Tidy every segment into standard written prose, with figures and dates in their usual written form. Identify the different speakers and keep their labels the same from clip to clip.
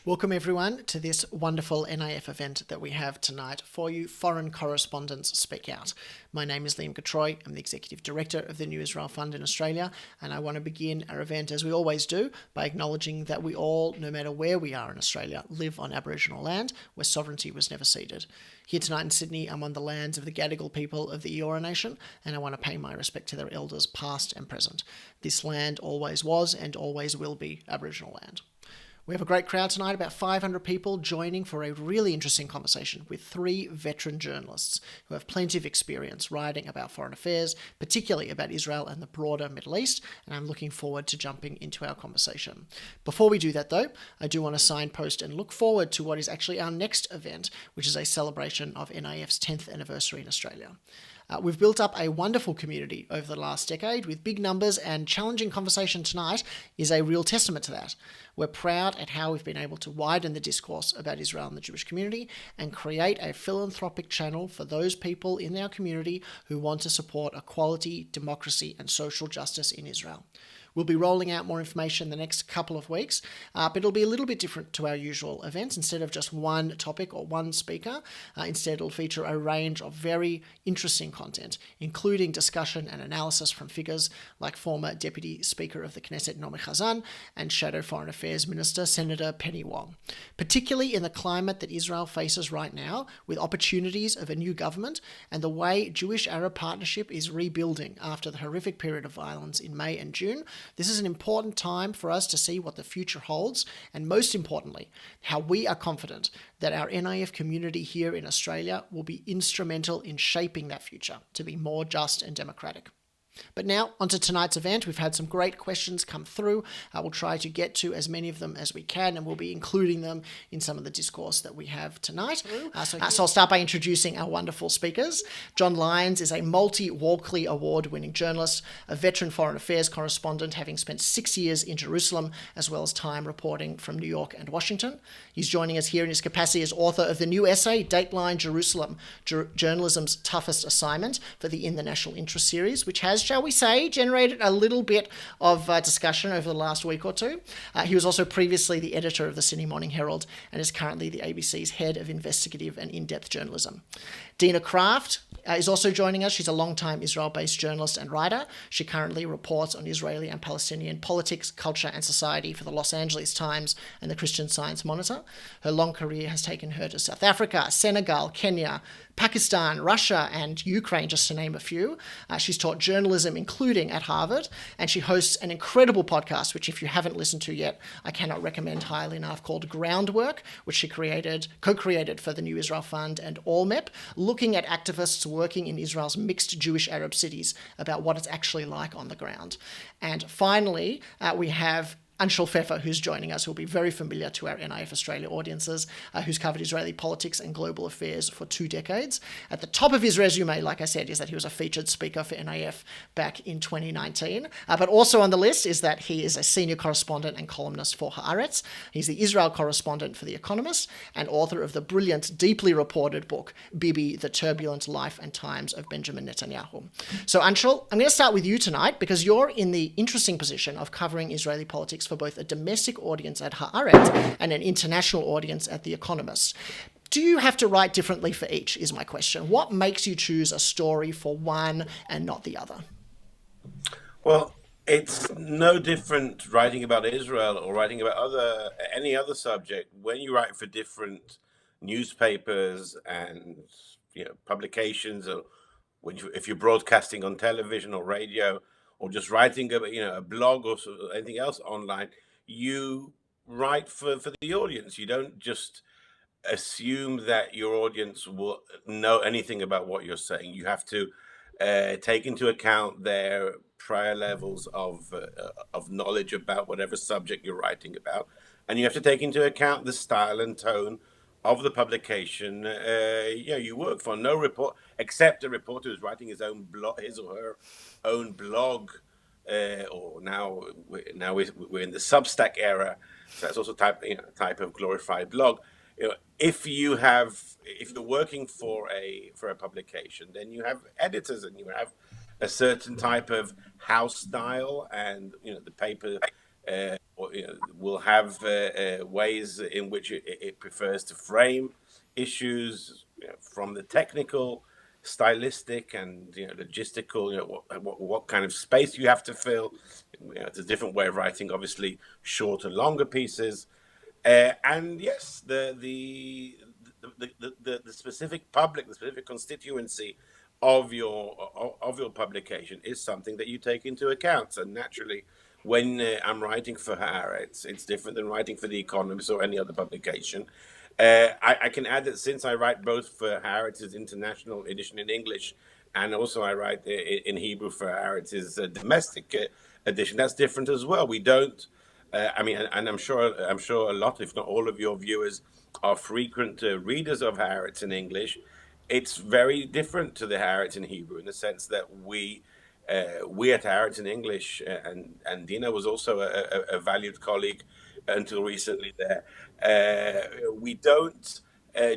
Speaker 1: Welcome everyone to this wonderful NIF event that we have tonight for you foreign correspondents speak out. My name is Liam Getreu. I'm the Executive Director of the New Israel Fund in Australia, and I want to begin our event as we always do by acknowledging that we all, no matter where we are in Australia, live on Aboriginal land where sovereignty was never ceded. Here tonight in Sydney, I'm on the lands of the Gadigal people of the Eora Nation, and I want to pay my respect to their elders past and present. This land always was and always will be Aboriginal land. We have a great crowd tonight, about 500 people joining for a really interesting conversation with three veteran journalists who have plenty of experience writing about foreign affairs, particularly about Israel and the broader Middle East, and I'm looking forward to jumping into our conversation. Before we do that though, I do want to signpost and look forward to what is actually our next event, which is a celebration of NIF's 10th anniversary in Australia. We've built up a wonderful community over the last decade with big numbers, and challenging conversation tonight is a real testament to that. We're proud at how we've been able to widen the discourse about Israel and the Jewish community and create a philanthropic channel for those people in our community who want to support equality, democracy, and social justice in Israel. We'll be rolling out more information in the next couple of weeks, but it'll be a little bit different to our usual events. Instead of just one topic or one speaker, instead it'll feature a range of very interesting content, including discussion and analysis from figures like former Deputy Speaker of the Knesset Nomi Chazan and Shadow Foreign Affairs Minister Senator Penny Wong. Particularly in the climate that Israel faces right now, with opportunities of a new government and the way Jewish-Arab partnership is rebuilding after the horrific period of violence in May and June, this is an important time for us to see what the future holds, and most importantly, how we are confident that our NIF community here in Australia will be instrumental in shaping that future to be more just and democratic. But now, onto tonight's event. We've had some great questions come through. I will try to get to as many of them as we can, and we'll be including them in some of the discourse that we have tonight. So I'll start by introducing our wonderful speakers. John Lyons is a multi-Walkley Award-winning journalist, a veteran foreign affairs correspondent, having spent 6 years in Jerusalem, as well as time reporting from New York and Washington. He's joining us here in his capacity as author of the new essay, Dateline Jerusalem, Journalism's Toughest Assignment, for the In the National Interest series, which has, shall we say, generated a little bit of discussion over the last week or two. He was also previously the editor of the Sydney Morning Herald and is currently the ABC's head of investigative and in-depth journalism. Dina Craft is also joining us. She's a long-time Israel-based journalist and writer. She currently reports on Israeli and Palestinian politics, culture, and society for the Los Angeles Times and the Christian Science Monitor. Her long career has taken her to South Africa, Senegal, Kenya, Pakistan, Russia, and Ukraine, just to name a few. She's taught journalism, including at Harvard, and she hosts an incredible podcast, which if you haven't listened to yet, I cannot recommend highly enough, called Groundwork, which she co-created for the New Israel Fund and AllMep, looking at activists working in Israel's mixed Jewish-Arab cities about what it's actually like on the ground. And finally, we have Anshel Pfeffer, who's joining us, who'll be very familiar to our NIF Australia audiences, who's covered Israeli politics and global affairs for 2 decades. At the top of his resume, like I said, is that he was a featured speaker for NIF back in 2019. But also on the list is that he is a senior correspondent and columnist for Haaretz. He's the Israel correspondent for The Economist and author of the brilliant, deeply reported book, Bibi, The Turbulent Life and Times of Benjamin Netanyahu. So Anshul, I'm going to start with you tonight because you're in the interesting position of covering Israeli politics for both a domestic audience at Haaretz and an international audience at The Economist. Do you have to write differently for each, is my question. What makes you choose a story for one and not the other?
Speaker 2: Well, it's no different writing about Israel or writing about any other subject. When you write for different newspapers and publications, or if you're broadcasting on television or radio, or just writing a blog or anything else online, you write for the audience. You don't just assume that your audience will know anything about what you're saying. You have to take into account their prior levels of knowledge about whatever subject you're writing about, and you have to take into account the style and tone of the publication you work for. No report, except a reporter who's writing his or her own blog, or now we're in the Substack era, so that's also type of glorified blog. If you're working for a publication, then you have editors and you have a certain type of house style, and the paper will have ways in which it prefers to frame issues, from the technical, stylistic, and logistical. What kind of space you have to fill. It's a different way of writing, obviously, shorter, longer pieces. And yes, the specific public, the specific constituency of your publication is something that you take into account. And naturally, when I'm writing for Haaretz, it's different than writing for The Economist or any other publication. I can add that since I write both for Haaretz's international edition in English, and also I write in Hebrew for Haaretz's domestic edition, that's different as well. We don't. I mean, and I'm sure a lot, if not all, of your viewers are frequent readers of Haaretz in English. It's very different to the Haaretz in Hebrew in the sense that we at Haaretz in English, and Dina was also a valued colleague until recently there. We don't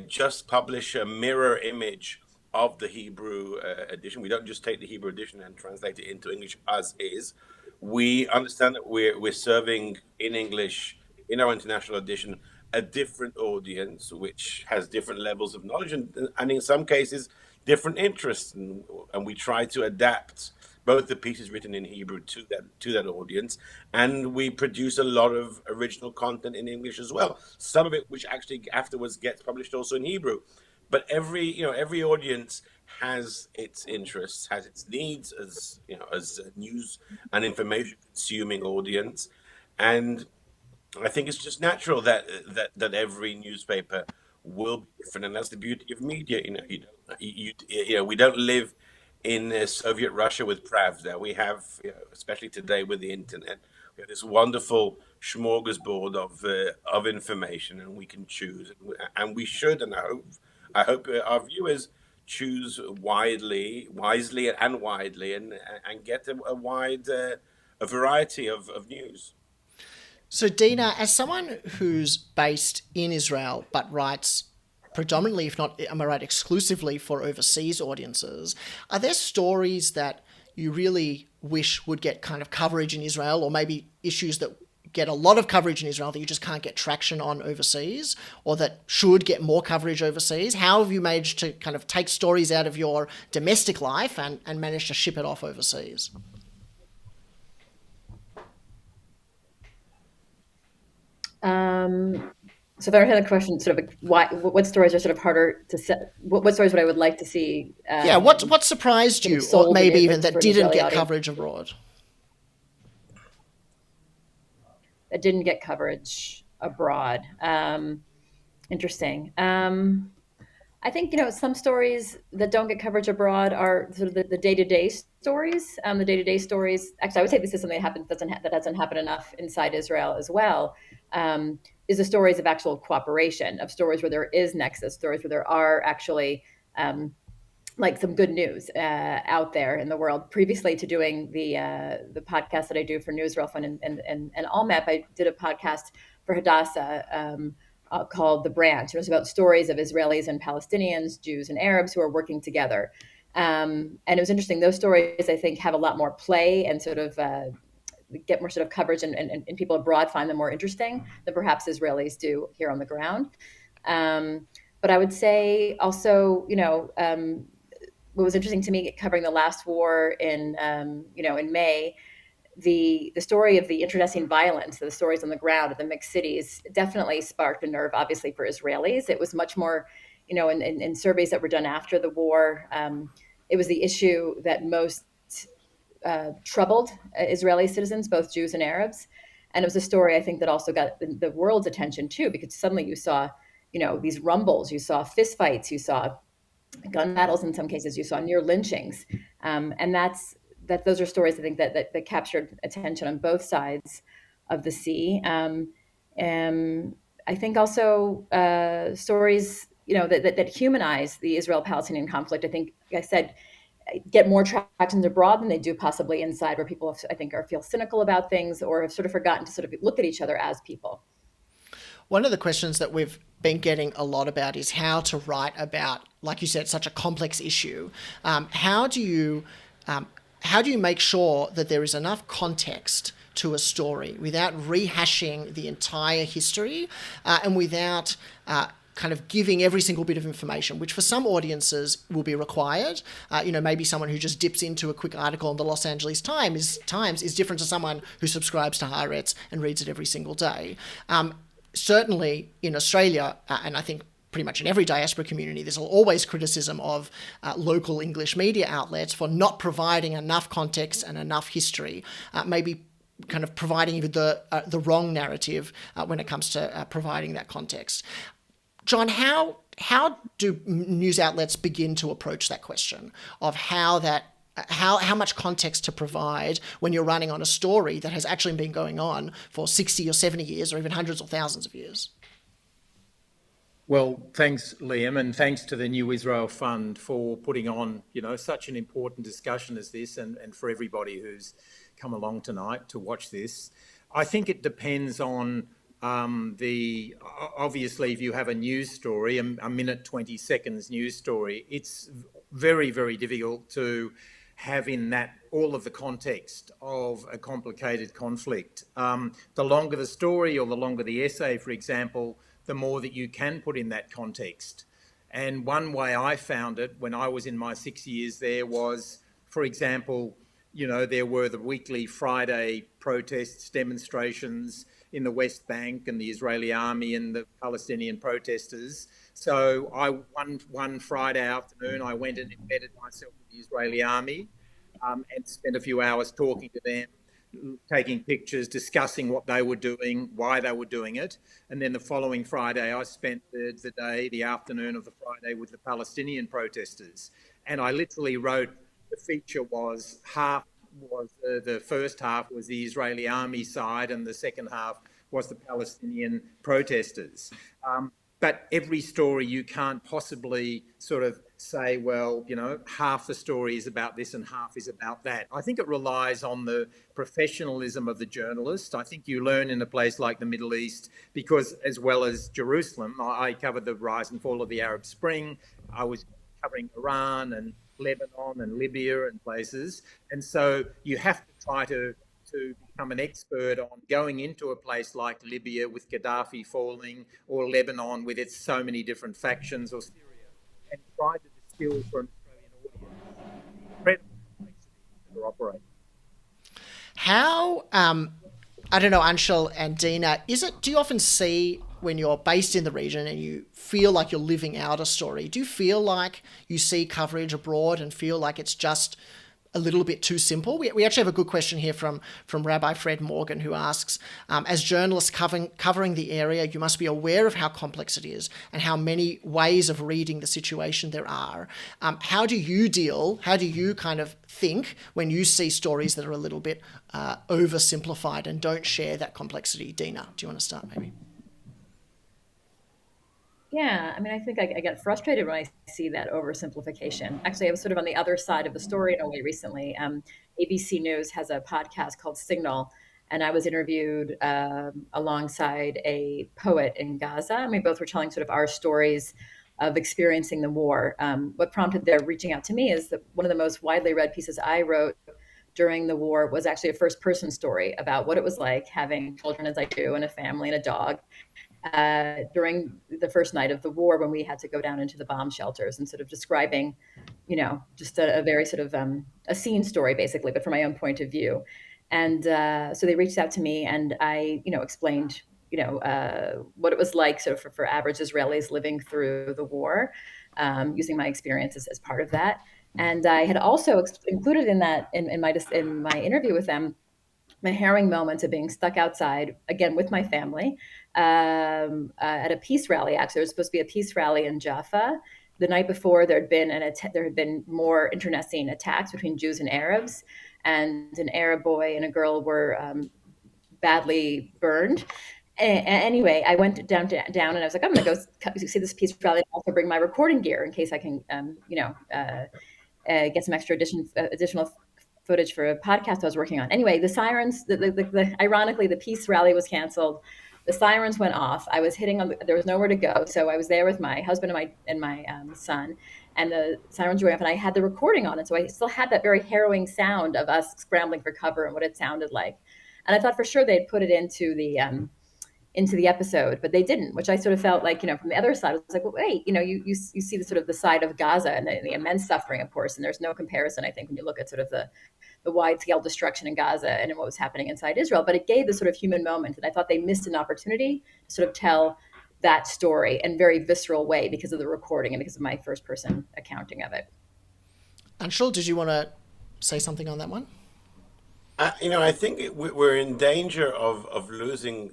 Speaker 2: just publish a mirror image of the Hebrew edition. We don't just take the Hebrew edition and translate it into English as is. We understand that we're serving in English in our international edition a different audience, which has different levels of knowledge and in some cases different interests, and we try to adapt both the pieces written in Hebrew to that audience, and we produce a lot of original content in English as well. Some of it which actually afterwards gets published also in Hebrew. But every audience has its interests, has its needs as as a news and information consuming audience, and I think it's just natural that every newspaper will be different, and that's the beauty of media. We don't live in Soviet Russia with Pravda. We have, especially today with the internet, we have this wonderful smorgasbord of information, and we can choose, and we should, and I hope our viewers choose wisely, and widely, and get a wide a variety of news.
Speaker 1: So, Dina, as someone who's based in Israel but writes predominantly, if not, am I right, exclusively for overseas audiences, are there stories that you really wish would get kind of coverage in Israel, or maybe issues that get a lot of coverage in Israel that you just can't get traction on overseas, or that should get more coverage overseas? How have you managed to kind of take stories out of your domestic life and manage to ship it off overseas?
Speaker 3: So if I understand the question, sort of what stories are sort of harder to set? What stories would I would like to see?
Speaker 1: What surprised you, or maybe even that didn't get coverage abroad?
Speaker 3: That didn't get coverage abroad. Interesting. I think some stories that don't get coverage abroad are sort of the day-to-day stories. The day-to-day stories. Actually, I would say this is something that doesn't happen enough inside Israel as well. Is the stories of actual cooperation, of stories where there is nexus, stories where there are actually like some good news out there in the world. Previously to doing the podcast that I do for Newsreel Fund and Allmap, I did a podcast for Hadassah called The Branch. It was about stories of Israelis and Palestinians, Jews and Arabs who are working together. And it was interesting. Those stories, I think, have a lot more play and sort of get more sort of coverage, and people abroad find them more interesting than perhaps Israelis do here on the ground. But I would say also, what was interesting to me covering the last war in May, the story of the internecine violence, the stories on the ground of the mixed cities, definitely sparked a nerve, obviously, for Israelis. It was much more, in surveys that were done after the war, it was the issue that most troubled Israeli citizens, both Jews and Arabs. And it was a story, I think, that also got the world's attention too, because suddenly you saw, these rumbles, you saw fistfights, you saw gun battles in some cases, you saw near lynchings. And those are stories, I think, that captured attention on both sides of the sea. I think also stories, that humanize the Israel-Palestinian conflict, I think, like I said, get more traction abroad than they do possibly inside, where people, I think, feel cynical about things or have sort of forgotten to sort of look at each other as people.
Speaker 1: One of the questions that we've been getting a lot about is how to write about, like you said, such a complex issue. How do you make sure that there is enough context to a story, without rehashing the entire history, and without kind of giving every single bit of information, which for some audiences will be required. Maybe someone who just dips into a quick article in the Los Angeles Times is different to someone who subscribes to Haaretz and reads it every single day. Certainly in Australia, and I think pretty much in every diaspora community, there's always criticism of local English media outlets for not providing enough context and enough history, maybe kind of providing even the wrong narrative when it comes to providing that context. John, how do news outlets begin to approach that question of how much context to provide when you're running on a story that has actually been going on for 60 or 70 years or even hundreds or thousands of years?
Speaker 4: Well, thanks, Liam, and thanks to the New Israel Fund for putting on, such an important discussion as this, and for everybody who's come along tonight to watch this. I think it depends on obviously, if you have a news story, a minute, 20 seconds news story, it's very, very difficult to have in that all of the context of a complicated conflict. The longer the story or the longer the essay, for example, the more that you can put in that context. And one way I found it when I was in my 6 years there was, for example, there were the weekly Friday protests, demonstrations in the West Bank, and the Israeli army and the Palestinian protesters. So one Friday afternoon, I went and embedded myself with the Israeli army and spent a few hours talking to them, taking pictures, discussing what they were doing, why they were doing it. And then the following Friday, I spent the afternoon of the Friday with the Palestinian protesters. And I literally wrote, the feature was the first half was the Israeli army side, and the second half was the Palestinian protesters. But every story you can't possibly sort of say, well, half the story is about this and half is about that. I think it relies on the professionalism of the journalist. I think you learn in a place like the Middle East, because as well as Jerusalem, I covered the rise and fall of the Arab Spring. I was covering Iran and Lebanon and Libya and places. And so you have to try to become an expert on going into a place like Libya with Gaddafi falling, or Lebanon with its so many different factions, or Syria, and try to distill for an Australian audience the incredible complexities that are operating.
Speaker 1: How, I don't know, Anshul and Dina, do you often see when you're based in the region and you feel like you're living out a story, do you feel like you see coverage abroad and feel like it's just a little bit too simple? We actually have a good question here from Rabbi Fred Morgan, who asks, as journalists covering the area, you must be aware of how complex it is and how many ways of reading the situation there are. How do you kind of think when you see stories that are a little bit oversimplified and don't share that complexity? Dina, do you want to start maybe?
Speaker 3: Yeah, I mean, I think I get frustrated when I see that oversimplification. Actually, I was sort of on the other side of the story in a way recently. ABC News has a podcast called Signal, and I was interviewed alongside a poet in Gaza. And we both were telling sort of our stories of experiencing the war. What prompted their reaching out to me is that one of the most widely read pieces I wrote during the war was actually a first-person story about what it was like having children, as I do, and a family and a dog, during the first night of the war, when we had to go down into the bomb shelters, and sort of describing, just a very sort of a scene story, basically, but from my own point of view. And so they reached out to me, and I, explained, what it was like sort of for average Israelis living through the war, using my experiences as part of that. And I had also included in that, in my interview with them, my harrowing moments of being stuck outside, again, with my family, at a peace rally. Actually, there was supposed to be a peace rally in Jaffa. The night before, there had been more internecine attacks between Jews and Arabs, and an Arab boy and a girl were badly burned. Anyway, I went down, and I was like, I'm going to go see this peace rally and also bring my recording gear in case I can, get some extra additional footage for a podcast I was working on. Anyway, the sirens, ironically, the peace rally was canceled. The sirens went off. I was there was nowhere to go. So I was there with my husband and my son, and the sirens were off, and I had the recording on it. So I still had that very harrowing sound of us scrambling for cover and what it sounded like. And I thought for sure they'd put it into the episode, but they didn't, which I sort of felt like, from the other side, I was like, well, wait, you see the sort of the side of Gaza and the immense suffering, of course, and there's no comparison, I think, when you look at sort of the wide scale destruction in Gaza and in what was happening inside Israel, but it gave the sort of human moment. And I thought they missed an opportunity to sort of tell that story in a very visceral way because of the recording and because of my first person accounting of it.
Speaker 1: Anshul, did you want to say something on that one?
Speaker 2: I think we're in danger of losing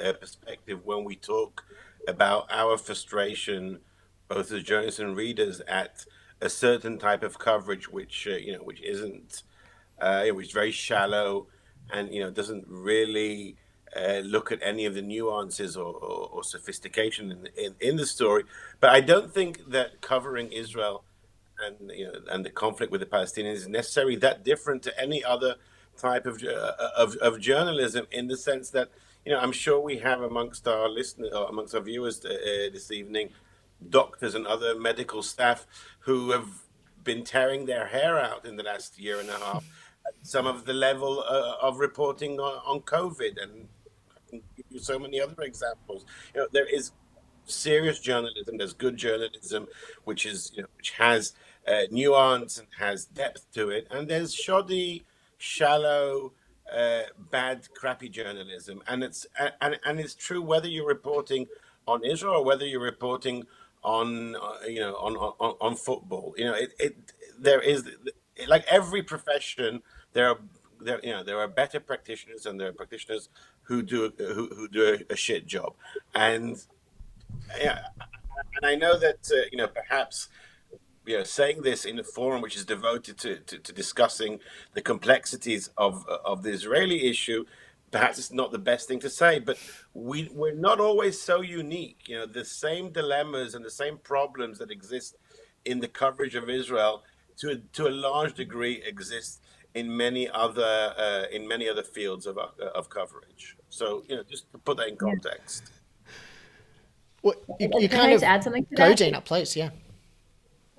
Speaker 2: a perspective when we talk about our frustration, both as journalists and readers, at a certain type of coverage, which which isn't, which is very shallow, and doesn't really look at any of the nuances or sophistication in the story. But I don't think that covering Israel and the conflict with the Palestinians is necessarily that different to any other type of journalism, in the sense that I'm sure we have amongst our listeners or amongst our viewers this evening doctors and other medical staff who have been tearing their hair out in the last year and a half at some of the level of reporting on COVID, and I can give you so many other examples. There is serious journalism, there's good journalism, which has nuance and has depth to it, and there's shoddy, shallow, bad, crappy journalism, and it's true whether you're reporting on Israel or whether you're reporting on on football. There is, like every profession, there are better practitioners and there are practitioners who do a shit job, and I know that perhaps saying this in a forum which is devoted to discussing the complexities of the Israeli issue, perhaps it's not the best thing to say, but we're not always so unique. The same dilemmas and the same problems that exist in the coverage of Israel to a large degree exist in many other fields of coverage. So just to put that in context.
Speaker 1: Well, you
Speaker 3: Can
Speaker 1: kind
Speaker 3: I
Speaker 1: of
Speaker 3: just add something to
Speaker 1: go,
Speaker 3: that?
Speaker 1: Dina, please. Yeah.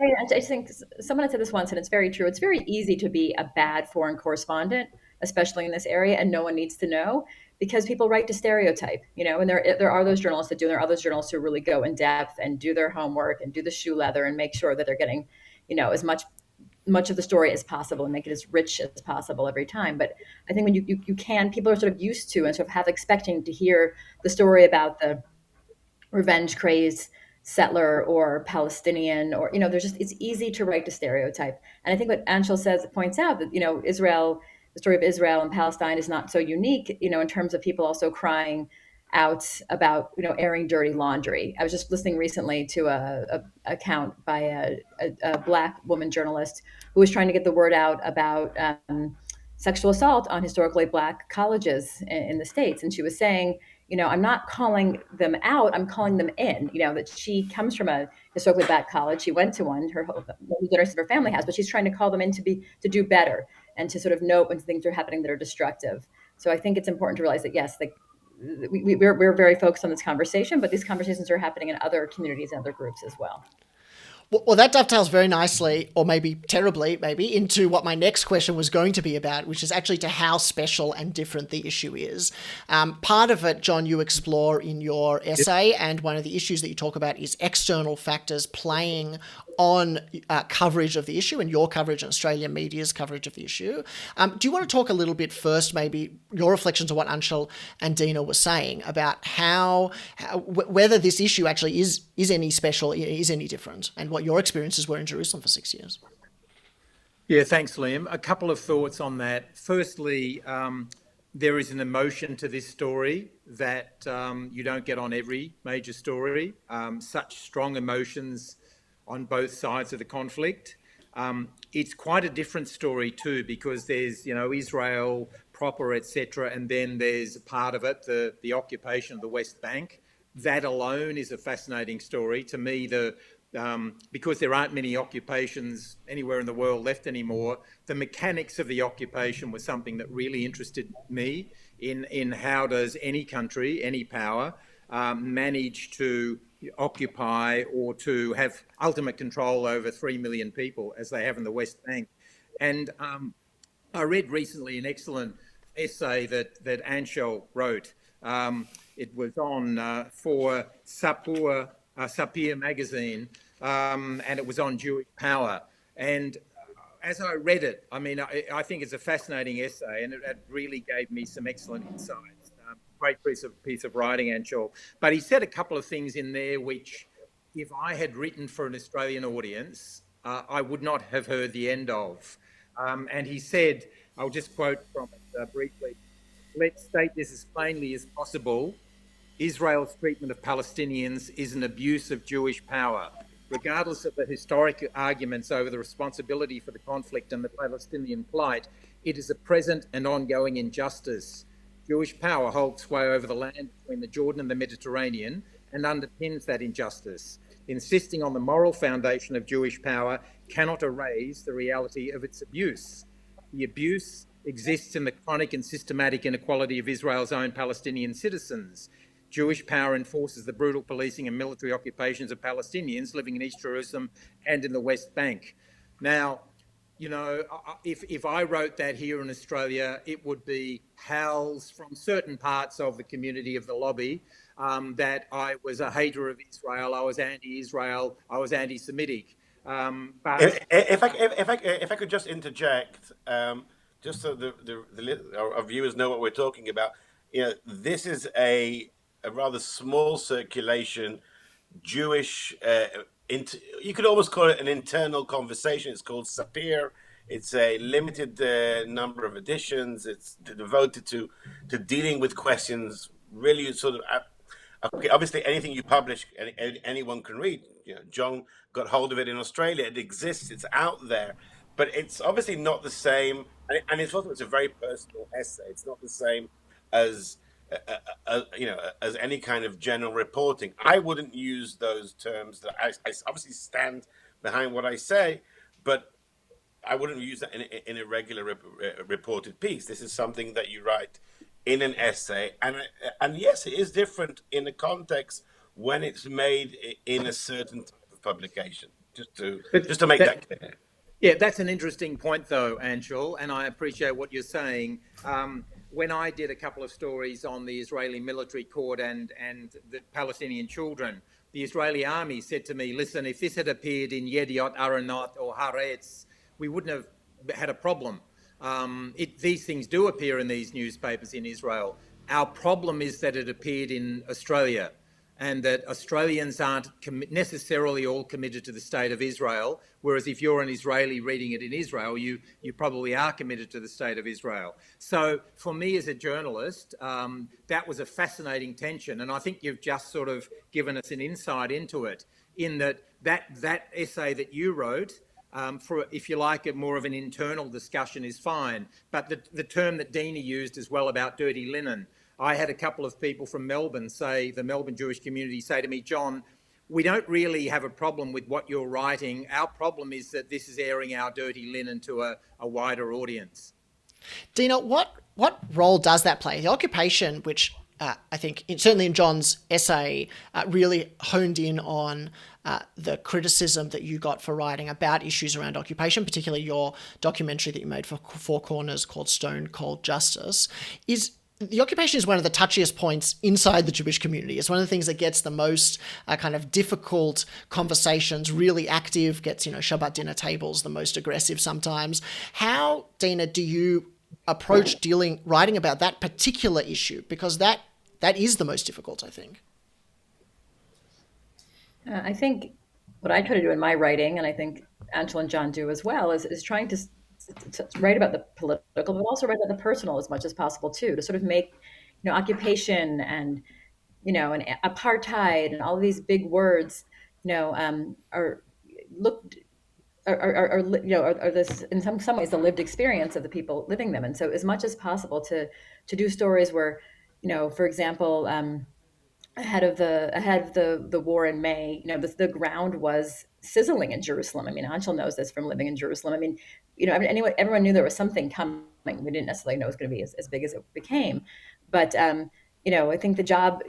Speaker 3: I just think someone had said this once, and it's very true. It's very easy to be a bad foreign correspondent, especially in this area, and no one needs to know because people write to stereotype, and there are those journalists that do, and there are those journalists who really go in depth and do their homework and do the shoe leather and make sure that they're getting, as much of the story as possible and make it as rich as possible every time. But I think when you can, people are sort of used to and sort of half expecting to hear the story about the revenge crazed settler or Palestinian, or it's easy to write to stereotype. And I think what Anshel points out that Israel, the story of Israel and Palestine is not so unique, in terms of people also crying out about airing dirty laundry. I was just listening recently to a account by a Black woman journalist who was trying to get the word out about sexual assault on historically Black colleges in the States, and she was saying, I'm not calling them out, I'm calling them in, that she comes from a historically Black college. She went to one, the rest of her family has, but she's trying to call them in to do better and to sort of note when things are happening that are destructive. So I think it's important to realize that, yes, we're very focused on this conversation, but these conversations are happening in other communities and other groups as well.
Speaker 1: Well, that dovetails very nicely, or maybe terribly, into what my next question was going to be about, which is actually to how special and different the issue is. Part of it, John, you explore in your essay, and one of the issues that you talk about is external factors playing on coverage of the issue and your coverage and Australian media's coverage of the issue. Do you want to talk a little bit first, maybe your reflections on what Anshul and Dina were saying about whether this issue actually is any special, is any different, and what your experiences were in Jerusalem for 6 years?
Speaker 4: Yeah, thanks, Liam. A couple of thoughts on that. Firstly, there is an emotion to this story that you don't get on every major story. Such strong emotions on both sides of the conflict. It's quite a different story too, because there's, Israel proper, etc., and then there's a part of it, the occupation of the West Bank. That alone is a fascinating story. To me, because there aren't many occupations anywhere in the world left anymore, the mechanics of the occupation was something that really interested me in how does any country, any power, manage to occupy or to have ultimate control over 3 million people as they have in the West Bank. And I read recently an excellent essay that Anshel wrote. It was on for Sapir magazine, and it was on Jewish power. And as I read it, I mean, I think it's a fascinating essay, and it really gave me some excellent insights. Great piece of writing, Anshel. But he said a couple of things in there which, if I had written for an Australian audience, I would not have heard the end of. And he said, I'll just quote from it briefly, "Let's state this as plainly as possible. Israel's treatment of Palestinians is an abuse of Jewish power. Regardless of the historic arguments over the responsibility for the conflict and the Palestinian plight, it is a present and ongoing injustice. Jewish power holds sway over the land between the Jordan and the Mediterranean and underpins that injustice. Insisting on the moral foundation of Jewish power cannot erase the reality of its abuse. The abuse exists in the chronic and systematic inequality of Israel's own Palestinian citizens. Jewish power enforces the brutal policing and military occupations of Palestinians living in East Jerusalem and in the West Bank." Now, you know, if I wrote that here in Australia, it would be howls from certain parts of the community of the lobby that I was a hater of Israel, I was anti-Israel, I was anti-Semitic. But
Speaker 2: If I could just interject, just so our viewers know what we're talking about, you know, this is a rather small circulation Jewish. You could almost call it an internal conversation. It's called Sapir. It's a limited number of editions. It's devoted to dealing with questions. Really, sort of. Okay, obviously, anything you publish, anyone can read. You know, John got hold of it in Australia. It exists. It's out there, but it's obviously not the same. And it's a very personal essay. It's not the same as as any kind of general reporting. I wouldn't use those terms. That I obviously stand behind what I say, but I wouldn't use that in a regular reported piece. This is something that you write in an essay, and yes, it is different in the context when it's made in a certain type of publication. Just to make that clear.
Speaker 4: Yeah, that's an interesting point, though, Anshul, and I appreciate what you're saying. When I did a couple of stories on the Israeli military court and the Palestinian children, the Israeli army said to me, "Listen, if this had appeared in Yediot Aharonot or Haaretz, we wouldn't have had a problem. These things do appear in these newspapers in Israel. Our problem is that it appeared in Australia, and that Australians aren't necessarily all committed to the state of Israel, whereas if you're an Israeli reading it in Israel, you probably are committed to the state of Israel." So for me as a journalist, that was a fascinating tension, and I think you've just sort of given us an insight into it, in that essay that you wrote, for, if you like, it more of an internal discussion is fine, but the term that Dina used as well about dirty linen, I had a couple of people from Melbourne the Melbourne Jewish community say to me, "John, we don't really have a problem with what you're writing. Our problem is that this is airing our dirty linen to a wider audience."
Speaker 1: Dina, what role does that play? The occupation, which I think certainly in John's essay, really honed in on the criticism that you got for writing about issues around occupation, particularly your documentary that you made for Four Corners called Stone Cold Justice. The occupation is one of the touchiest points inside the Jewish community. It's one of the things that gets the most kind of difficult conversations, really active, gets, Shabbat dinner tables the most aggressive sometimes. How, Dina, do you approach writing about that particular issue? Because that is the most difficult, I think.
Speaker 3: I think what I try to do in my writing, and I think Anshel and John do as well, is trying to write about the political, but also write about the personal as much as possible too, to sort of make, occupation and, and apartheid and all of these big words, are this in some ways the lived experience of the people living them. And so as much as possible to do stories where, for example, ahead of the war in May, the ground was sizzling in Jerusalem. I mean, Anshel knows this from living in Jerusalem. I mean, everyone knew there was something coming. We didn't necessarily know it was going to be as big as it became, but I think the job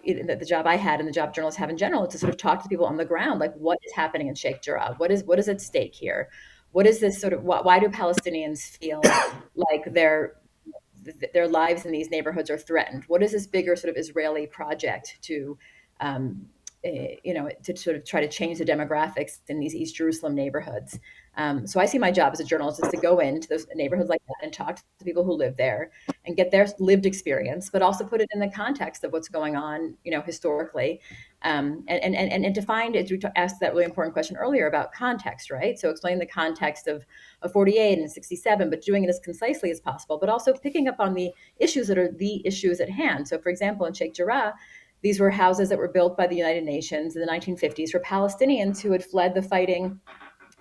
Speaker 3: I had and the job journalists have in general is to sort of talk to people on the ground, like what is happening in Sheikh Jarrah? What is at stake here? What is this sort of? Why do Palestinians feel like their lives in these neighborhoods are threatened. What is this bigger sort of Israeli project to to sort of try to change the demographics in these East Jerusalem neighborhoods. So I see my job as a journalist is to go into those neighborhoods like that and talk to the people who live there and get their lived experience, but also put it in the context of what's going on, historically, and to find, as we asked that really important question earlier about context, right? So explain the context of 48 and 67, but doing it as concisely as possible, but also picking up on the issues that are the issues at hand. So, for example, in Sheikh Jarrah, these were houses that were built by the United Nations in the 1950s for Palestinians who had fled the fighting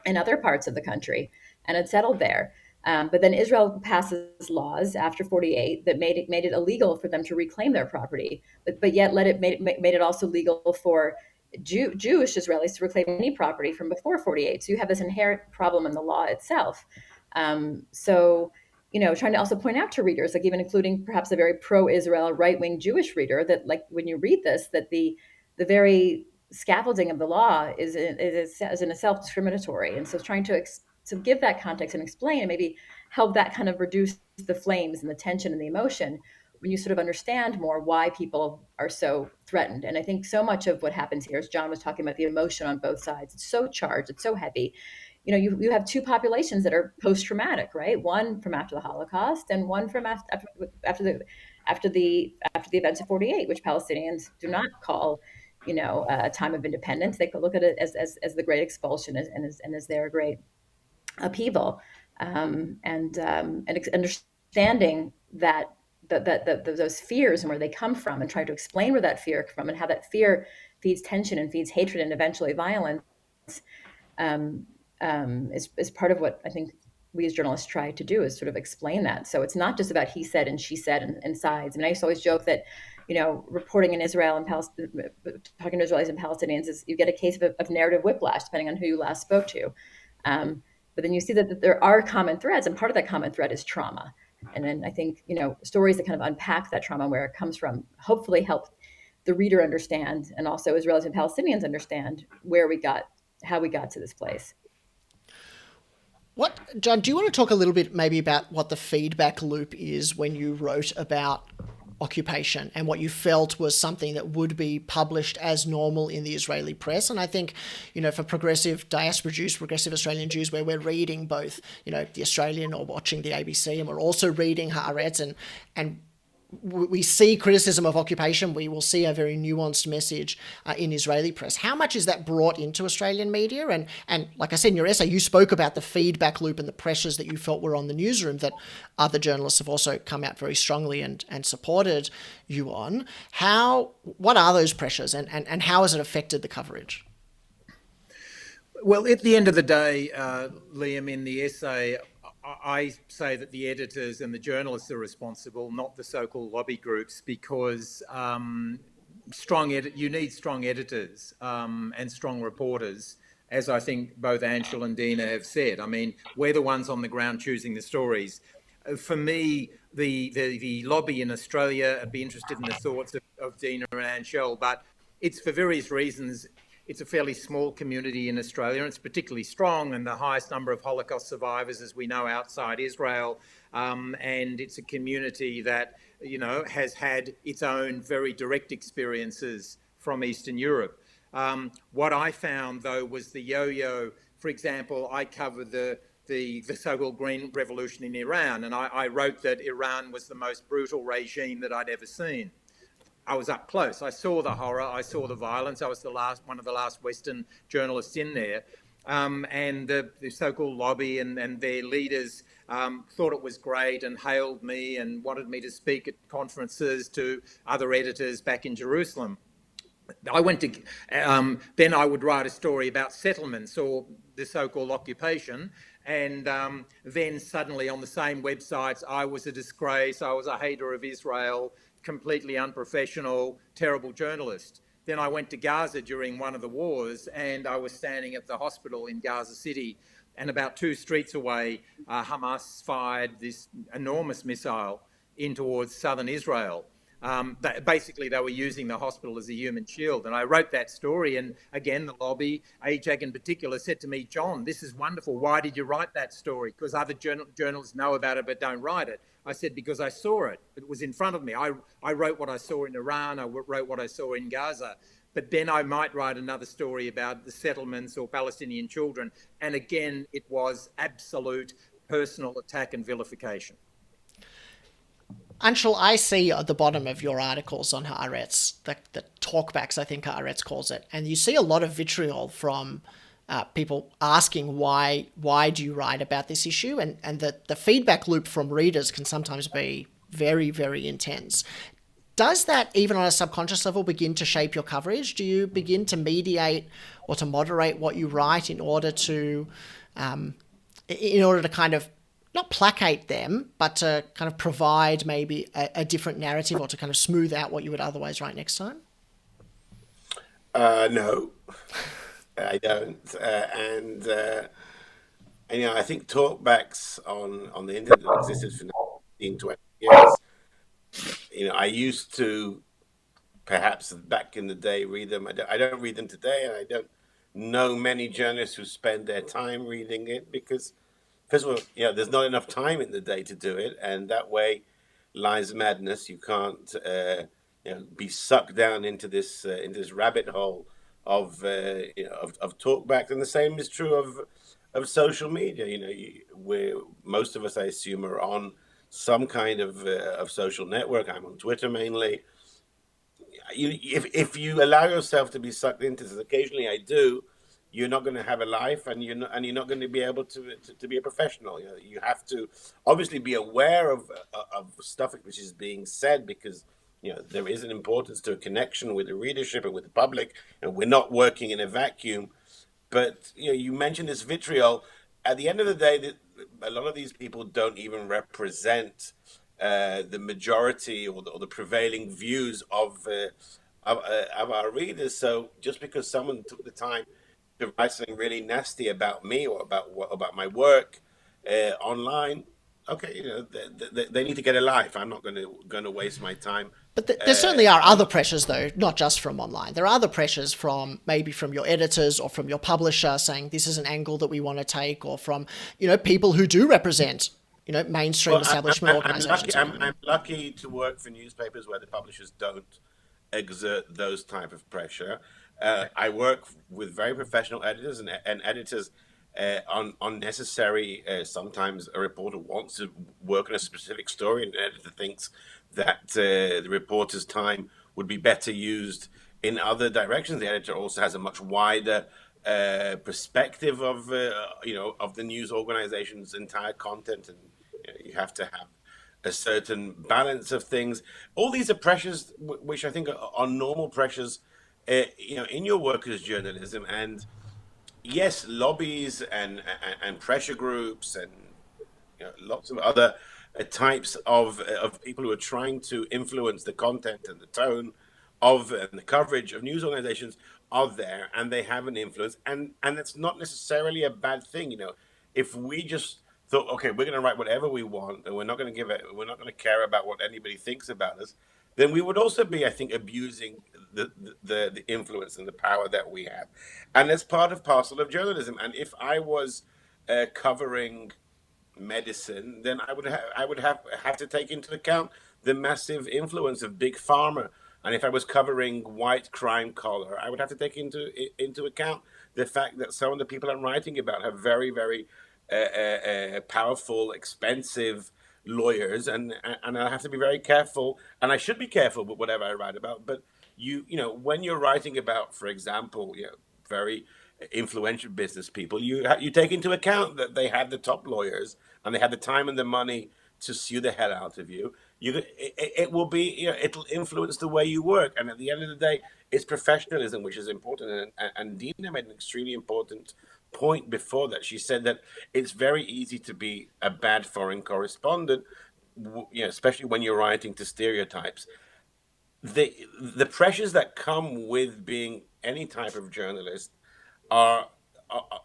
Speaker 3: in other parts of the country and had settled there. But then Israel passes laws after 48 that made it illegal for them to reclaim their property, but yet made it also legal for Jewish Israelis to reclaim any property from before 48. So you have this inherent problem in the law itself. Trying to also point out to readers, like even including perhaps a very pro-Israel right-wing Jewish reader, that like when you read this, that the very scaffolding of the law is in a self-discriminatory. And so trying to give that context and explain and maybe help that kind of reduce the flames and the tension and the emotion when you sort of understand more why people are so threatened. And I think so much of what happens here, as John was talking about, the emotion on both sides, it's so charged, it's so heavy. You have two populations that are post-traumatic, right? One from after the Holocaust, and one from after the events of 48, which Palestinians do not call, a time of independence. They could look at it as the Great Expulsion and as their great upheaval, and understanding that those fears and where they come from, and trying to explain where that fear comes from and how that fear feeds tension and feeds hatred and eventually violence. Is part of what I think we as journalists try to do, is sort of explain that. So it's not just about he said and she said and sides. I mean, I used to always joke that, reporting in Israel and talking to Israelis and Palestinians is you get a case of narrative whiplash, depending on who you last spoke to. But then you see that there are common threads, and part of that common thread is trauma. And then I think, stories that kind of unpack that trauma, where it comes from, hopefully help the reader understand, and also Israelis and Palestinians understand how we got to this place.
Speaker 1: John, do you want to talk a little bit maybe about what the feedback loop is when you wrote about occupation and what you felt was something that would be published as normal in the Israeli press? And I think, for progressive diaspora Jews, progressive Australian Jews, where we're reading both, the Australian or watching the ABC, and we're also reading Haaretz, and we see criticism of occupation, we will see a very nuanced message in Israeli press. How much is that brought into Australian media? And like I said in your essay, you spoke about the feedback loop and the pressures that you felt were on the newsroom that other journalists have also come out very strongly and supported you on. What are those pressures, and how has it affected the coverage?
Speaker 4: Well, at the end of the day, Liam, in the essay, I say that the editors and the journalists are responsible, not the so-called lobby groups, because you need strong editors and strong reporters, as I think both Anshel and Dina have said. I mean, we're the ones on the ground choosing the stories. For me, the lobby in Australia, I'd be interested in the thoughts of Dina and Anshel, but it's for various reasons. It's a fairly small community in Australia, and it's particularly strong, and the highest number of Holocaust survivors, as we know, outside Israel. And it's a community that, has had its own very direct experiences from Eastern Europe. What I found, though, was the yo-yo. For example, I covered the so-called Green Revolution in Iran, and I wrote that Iran was the most brutal regime that I'd ever seen. I was up close. I saw the horror. I saw the violence. I was one of the last Western journalists in there. And the so-called lobby and their leaders thought it was great and hailed me and wanted me to speak at conferences to other editors back in Jerusalem. I went to, then I would write a story about settlements or the so-called occupation. And then suddenly on the same websites, I was a disgrace. I was a hater of Israel, completely unprofessional, terrible journalist. Then I went to Gaza during one of the wars, and I was standing at the hospital in Gaza City, and about 2 streets away, Hamas fired this enormous missile in towards southern Israel. Basically, they were using the hospital as a human shield. And I wrote that story. And again, the lobby, AJAG in particular, said to me, John, this is wonderful. Why did you write that story? Because other journalists know about it but don't write it. I said, because I saw it. It was in front of me. I wrote what I saw in Iran. I wrote what I saw in Gaza. But then I might write another story about the settlements or Palestinian children. And again, it was absolute personal attack and vilification.
Speaker 1: Anshul, I see at the bottom of your articles on Haaretz, the talkbacks, I think Haaretz calls it, and you see a lot of vitriol from people asking why do you write about this issue, and the feedback loop from readers can sometimes be very, very intense. Does that, even on a subconscious level, begin to shape your coverage? Do you begin to mediate or to moderate what you write in order to kind of not placate them, but to kind of provide maybe a different narrative or to kind of smooth out what you would otherwise write next time?
Speaker 2: No, I don't. I think talkbacks on the internet that existed for 15, 20 years. I used to, perhaps back in the day, read them. I don't read them today, and I don't know many journalists who spend their time reading it because, first of all, there's not enough time in the day to do it, and that way lies madness. You can't, be sucked down into this rabbit hole of talkbacks, and the same is true of social media. Where most of us, I assume, are on some kind of social network. I'm on Twitter mainly. If you allow yourself to be sucked into this, occasionally I do, you're not going to have a life, and you're not going to be able to be a professional. You have to obviously be aware of stuff which is being said, because there is an importance to a connection with the readership and with the public, and we're not working in a vacuum. But you mentioned this vitriol. At the end of the day, a lot of these people don't even represent the majority or the prevailing views of our readers. So just because someone took the time to write something really nasty about me or about my work online, okay, they need to get a life. I'm not going to waste my time.
Speaker 1: But there certainly are other pressures, though, not just from online. There are other pressures from maybe from your editors or from your publisher saying this is an angle that we want to take, or from people who do represent mainstream establishment organizations.
Speaker 2: I'm lucky to work for newspapers where the publishers don't exert those type of pressure. I work with very professional editors, and editors on necessary. Sometimes a reporter wants to work on a specific story, and an editor thinks that the reporter's time would be better used in other directions. The editor also has a much wider perspective of the news organization's entire content, and you have to have a certain balance of things. All these are pressures which I think are normal pressures in your work as journalism. And yes, lobbies and pressure groups and lots of other types of people who are trying to influence the content and the tone of and the coverage of news organizations are there, and they have an influence, and it's not necessarily a bad thing. If we just thought, okay, we're going to write whatever we want, and we're not going to care about what anybody thinks about us, then we would also be, I think, abusing the influence and the power that we have. And that's part of parcel of journalism. And if I was covering medicine, then I would have to take into account the massive influence of big pharma. And if I was covering white crime collar, I would have to take into account the fact that some of the people I'm writing about have very, very powerful, expensive lawyers, and I have to be very careful, and I should be careful with whatever I write about. But when you're writing about, for example, very influential business people, you take into account that they have the top lawyers and they have the time and the money to sue the hell out of you. It will be, it'll influence the way you work, and at the end of the day, it's professionalism which is important. And Dina made an extremely important point before that. She said that it's very easy to be a bad foreign correspondent, especially when you're writing to stereotypes. The pressures that come with being any type of journalist are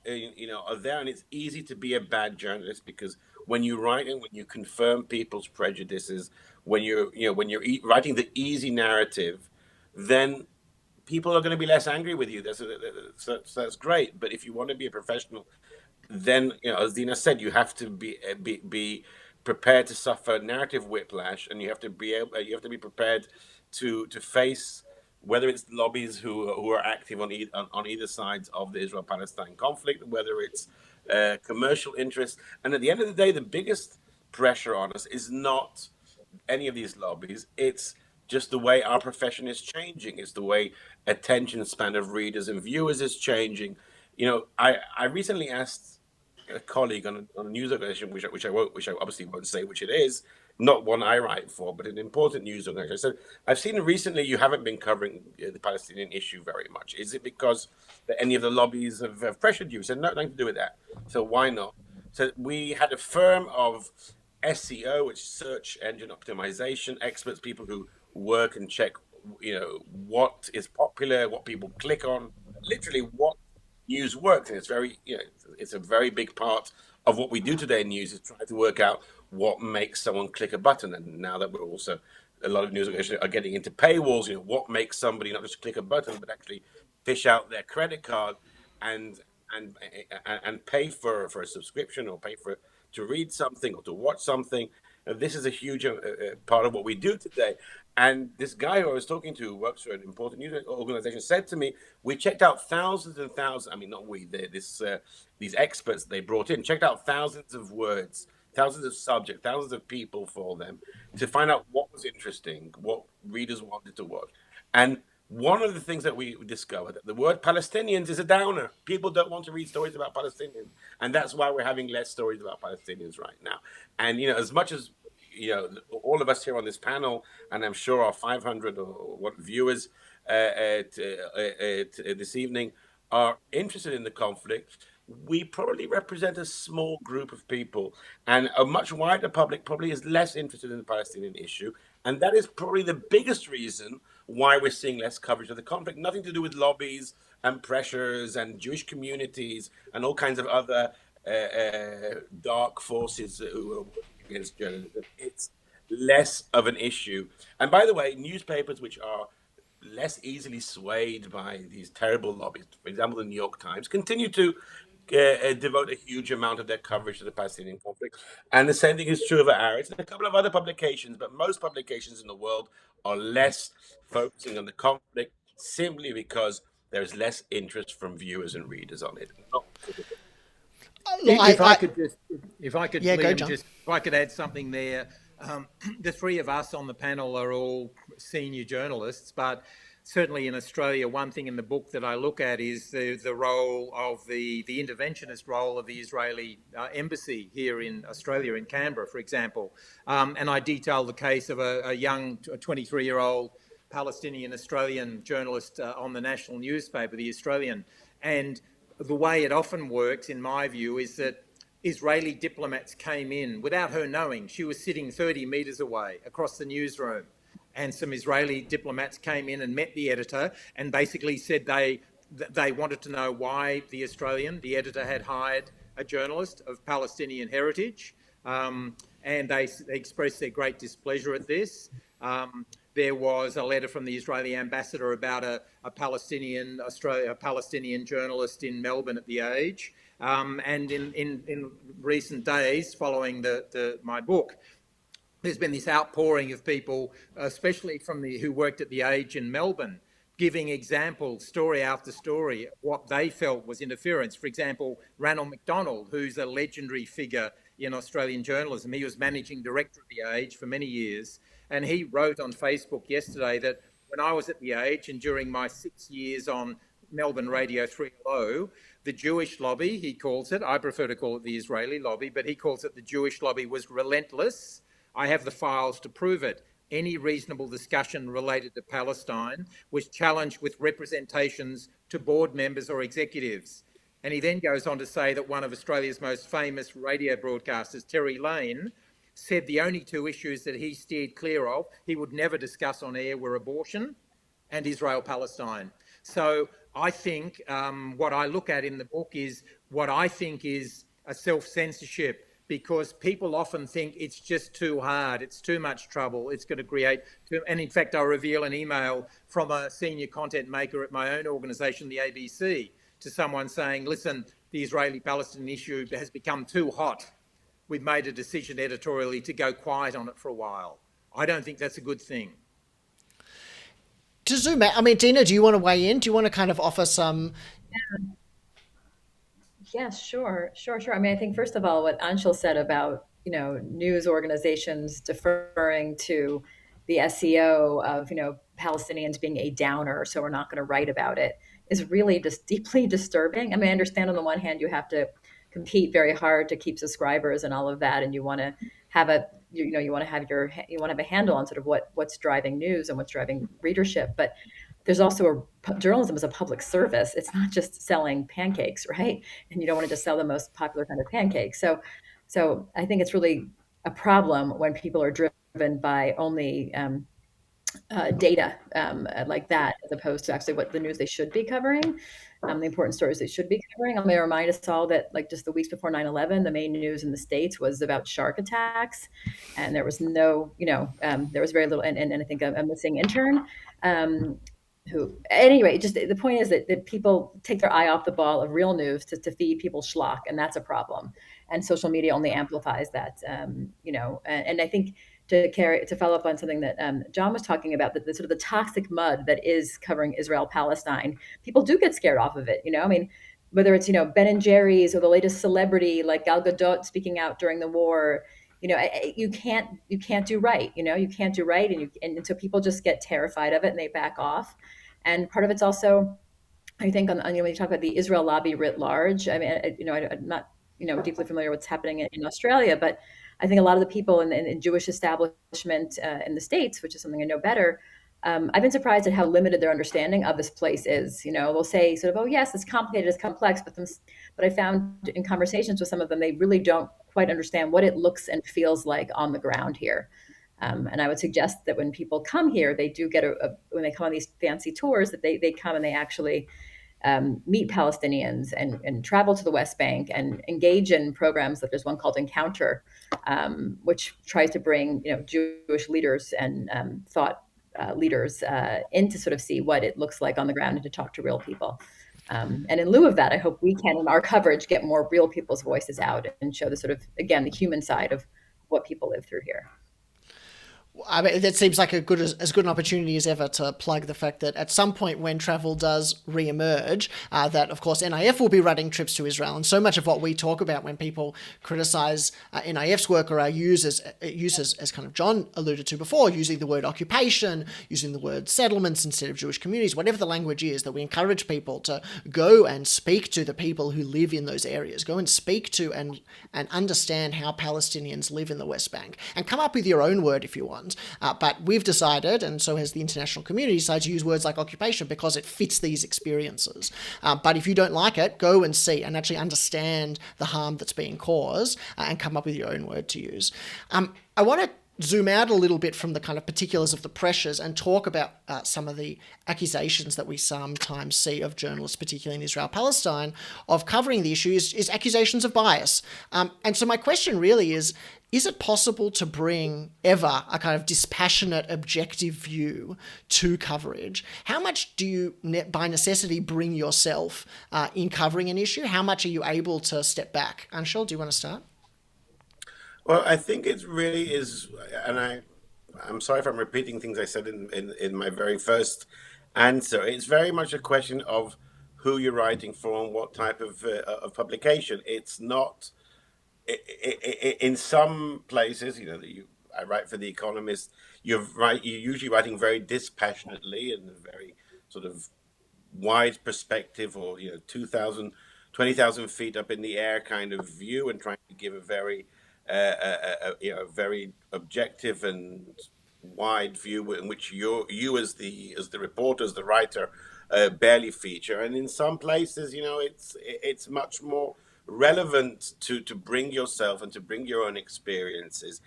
Speaker 2: there, and it's easy to be a bad journalist because when you write and when you confirm people's prejudices, when you're writing the easy narrative, then people are going to be less angry with you. That's great. But if you want to be a professional, then, as Dina said, you have to be prepared to suffer narrative whiplash, and you have to be prepared to face whether it's lobbies who are active on either sides of the Israel-Palestine conflict, whether it's commercial interests. And at the end of the day, the biggest pressure on us is not any of these lobbies. It's just the way our profession is changing. It's the way attention span of readers and viewers is changing. I recently asked a colleague on a news organization, which I obviously won't say which it is, not one I write for, but an important news organization. I said, I've seen recently you haven't been covering the Palestinian issue very much. Is it because any of the lobbies have pressured you? He said, no, nothing to do with that. So why not? So we had a firm of SEO, which is search engine optimization experts, people who work and check, what is popular, what people click on, literally what news works. And it's a very big part of what we do today in news is try to work out what makes someone click a button. And now that a lot of news organizations are getting into paywalls, what makes somebody not just click a button, but actually fish out their credit card and pay for a subscription or pay to read something or to watch something. This is a huge part of what we do today. And this guy who I was talking to, who works for an important news organization, said to me, we checked out thousands and thousands, I mean, not we, these experts they brought in, checked out thousands of words, thousands of subjects, thousands of people for them to find out what was interesting, what readers wanted to watch. And one of the things that we discovered, that the word Palestinians is a downer. People don't want to read stories about Palestinians. And that's why we're having less stories about Palestinians right now. And, as much as, all of us here on this panel, and I'm sure our 500 or what viewers this evening are interested in the conflict, we probably represent a small group of people, and a much wider public probably is less interested in the Palestinian issue. And that is probably the biggest reason why we're seeing less coverage of the conflict. Nothing to do with lobbies and pressures and Jewish communities and all kinds of other dark forces who are working against journalism. It's less of an issue. And by the way, newspapers which are less easily swayed by these terrible lobbies, for example, the New York Times, continue to devote a huge amount of their coverage to the Palestinian conflict. And the same thing is true of Haaretz and a couple of other publications, but most publications in the world are less focusing on the conflict simply because there's less interest from viewers and readers on it.
Speaker 4: If I could,
Speaker 1: yeah,
Speaker 4: Liam,
Speaker 1: go, John.
Speaker 4: if I could add something there. The three of us on the panel are all senior journalists, but certainly in Australia, one thing in the book that I look at is the role of the interventionist role of the Israeli embassy here in Australia, in Canberra, for example. And I detail the case of a young 23-year-old Palestinian Australian journalist on the national newspaper, The Australian. And the way it often works, in my view, is that Israeli diplomats came in without her knowing. She was sitting 30 metres away across the newsroom. And some Israeli diplomats came in and met the editor and basically said they wanted to know why the editor, had hired a journalist of Palestinian heritage. And they expressed their great displeasure at this. There was a letter from the Israeli ambassador about a Palestinian journalist in Melbourne at The Age. And in recent days, following my book, there's been this outpouring of people, especially from who worked at The Age in Melbourne, giving examples, story after story, of what they felt was interference. For example, Ronald Mcdonald, who's a legendary figure in Australian journalism. He was managing director of The Age for many years. And he wrote on Facebook yesterday that when I was at The Age and during my 6 years on Melbourne Radio 3LO, the Jewish lobby, he calls it, I prefer to call it the Israeli lobby, but he calls it the Jewish lobby, was relentless. I have the files to prove it. Any reasonable discussion related to Palestine was challenged with representations to board members or executives. And he then goes on to say that one of Australia's most famous radio broadcasters, Terry Lane, said the only two issues that he steered clear of, he would never discuss on air, were abortion and Israel-Palestine. So I think what I look at in the book is what I think is a self-censorship because people often think it's just too hard, it's too much trouble, it's going to create... And in fact, I reveal an email from a senior content maker at my own organisation, the ABC, to someone saying, listen, the Israeli-Palestinian issue has become too hot. We've made a decision editorially to go quiet on it for a while. I don't think that's a good thing.
Speaker 1: To zoom out, I mean, Dina, do you want to weigh in? Do you want to kind of offer some...
Speaker 3: Yes, sure. I mean, I think first of all, what Anshul said about, news organizations deferring to the SEO of, Palestinians being a downer, so we're not going to write about it, is really just deeply disturbing. I mean, I understand on the one hand, you have to compete very hard to keep subscribers and all of that, and you want to have you want to have a handle on sort of what's driving news and what's driving readership, but there's also journalism as a public service. It's not just selling pancakes, right? And you don't want to just sell the most popular kind of pancakes. So I think it's really a problem when people are driven by only data like that, as opposed to actually what the news they should be covering, the important stories they should be covering. I'm going to remind us all that, like, just the weeks before 9/11, the main news in the States was about shark attacks, and there was no, there was very little, and I think a missing intern. Anyway, just the point is that people take their eye off the ball of real news to feed people schlock, and that's a problem. And social media only amplifies that, and I think to follow up on something that John was talking about, the sort of the toxic mud that is covering Israel-Palestine, people do get scared off of it. I mean, whether it's, Ben and Jerry's or the latest celebrity like Gal Gadot speaking out during the war, you can't do right, you can't do right. And so people just get terrified of it and they back off. And part of it's also, I think, when you talk about the Israel lobby writ large, I mean, I'm not, deeply familiar with what's happening in Australia, but I think a lot of the people in the Jewish establishment in the States, which is something I know better, I've been surprised at how limited their understanding of this place is. They'll say sort of, oh, yes, it's complicated, it's complex, but I found in conversations with some of them, they really don't quite understand what it looks and feels like on the ground here. And I would suggest that when people come here, they do get when they come on these fancy tours, that they come and they actually meet Palestinians and travel to the West Bank and engage in programs like there's one called Encounter, which tries to bring Jewish leaders and thought leaders in to sort of see what it looks like on the ground and to talk to real people. And in lieu of that, I hope we can, in our coverage, get more real people's voices out and show the sort of, again, the human side of what people live through here.
Speaker 1: I mean, that seems like as good an opportunity as ever to plug the fact that at some point when travel does re-emerge, that of course NIF will be running trips to Israel, and so much of what we talk about when people criticise NIF's work or our uses, as kind of John alluded to before, using the word occupation, using the word settlements instead of Jewish communities, whatever the language is, that we encourage people to go and speak to the people who live in those areas, go and speak to and understand how Palestinians live in the West Bank, and come up with your own word if you want. But we've decided, and so has the international community, decided to use words like occupation because it fits these experiences. But if you don't like it, go and see and actually understand the harm that's being caused and come up with your own word to use. I want to zoom out a little bit from the kind of particulars of the pressures and talk about some of the accusations that we sometimes see of journalists, particularly in Israel-Palestine, of covering the issue is accusations of bias. And so my question really is it possible to bring ever a kind of dispassionate, objective view to coverage? How much do you, by necessity, bring yourself in covering an issue? How much are you able to step back? Anshul, do you want to start?
Speaker 2: Well, I think it really is, and I'm sorry if I'm repeating things I said in my very first answer. It's very much a question of who you're writing for and what type of publication. It's not, in some places, I write for The Economist, you're usually writing very dispassionately and a very sort of wide perspective, or 20,000 feet up in the air kind of view, and trying to give a very very objective and wide view in which you as the reporter, as the writer, barely feature. And in some places, it's much more relevant to bring yourself and to bring your own experiences.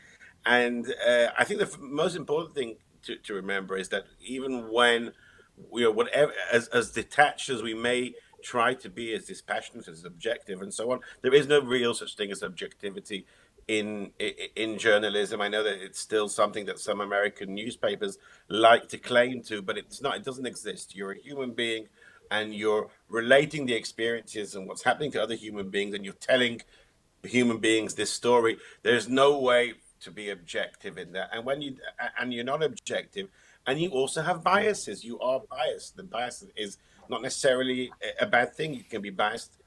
Speaker 2: And I think the most important thing to remember is that even when whatever, as detached as we may try to be, as dispassionate, as objective, and so on, there is no real such thing as objectivity in journalism. I know that it's still something that some American newspapers like to claim to, but it's not. It doesn't exist. You're a human being, and you're relating the experiences and what's happening to other human beings, and you're telling human beings this story. There's no way to be objective in that. And when you're not objective, and you also have biases. You are biased. The bias is not necessarily a bad thing. You can be biased,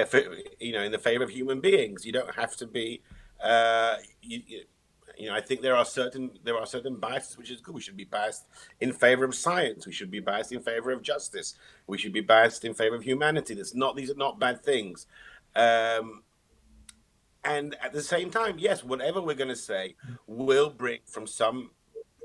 Speaker 2: for, in the favor of human beings. You don't have to be. Uh, I think there are certain biases which is good. We should be biased in favor of science. We should be biased in favor of justice. We should be biased in favor of humanity. These are not bad things. And at the same time, yes, whatever we're going to say will bring from some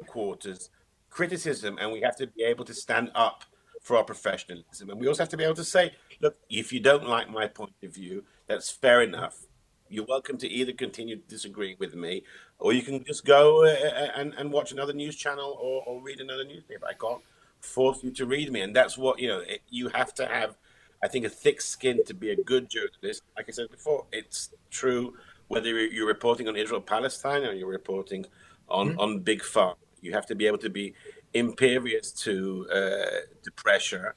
Speaker 2: quarters criticism, and we have to be able to stand up for our professionalism. And we also have to be able to say, look, if you don't like my point of view, that's fair enough. You're welcome to either continue to disagree with me, or you can just go and watch another news channel or read another newspaper. I can't force you to read me. And that's what, you have to have, I think, a thick skin to be a good journalist. Like I said before, it's true whether you're reporting on Israel-Palestine or you're reporting on Big Pharma. You have to be able to be imperious to pressure,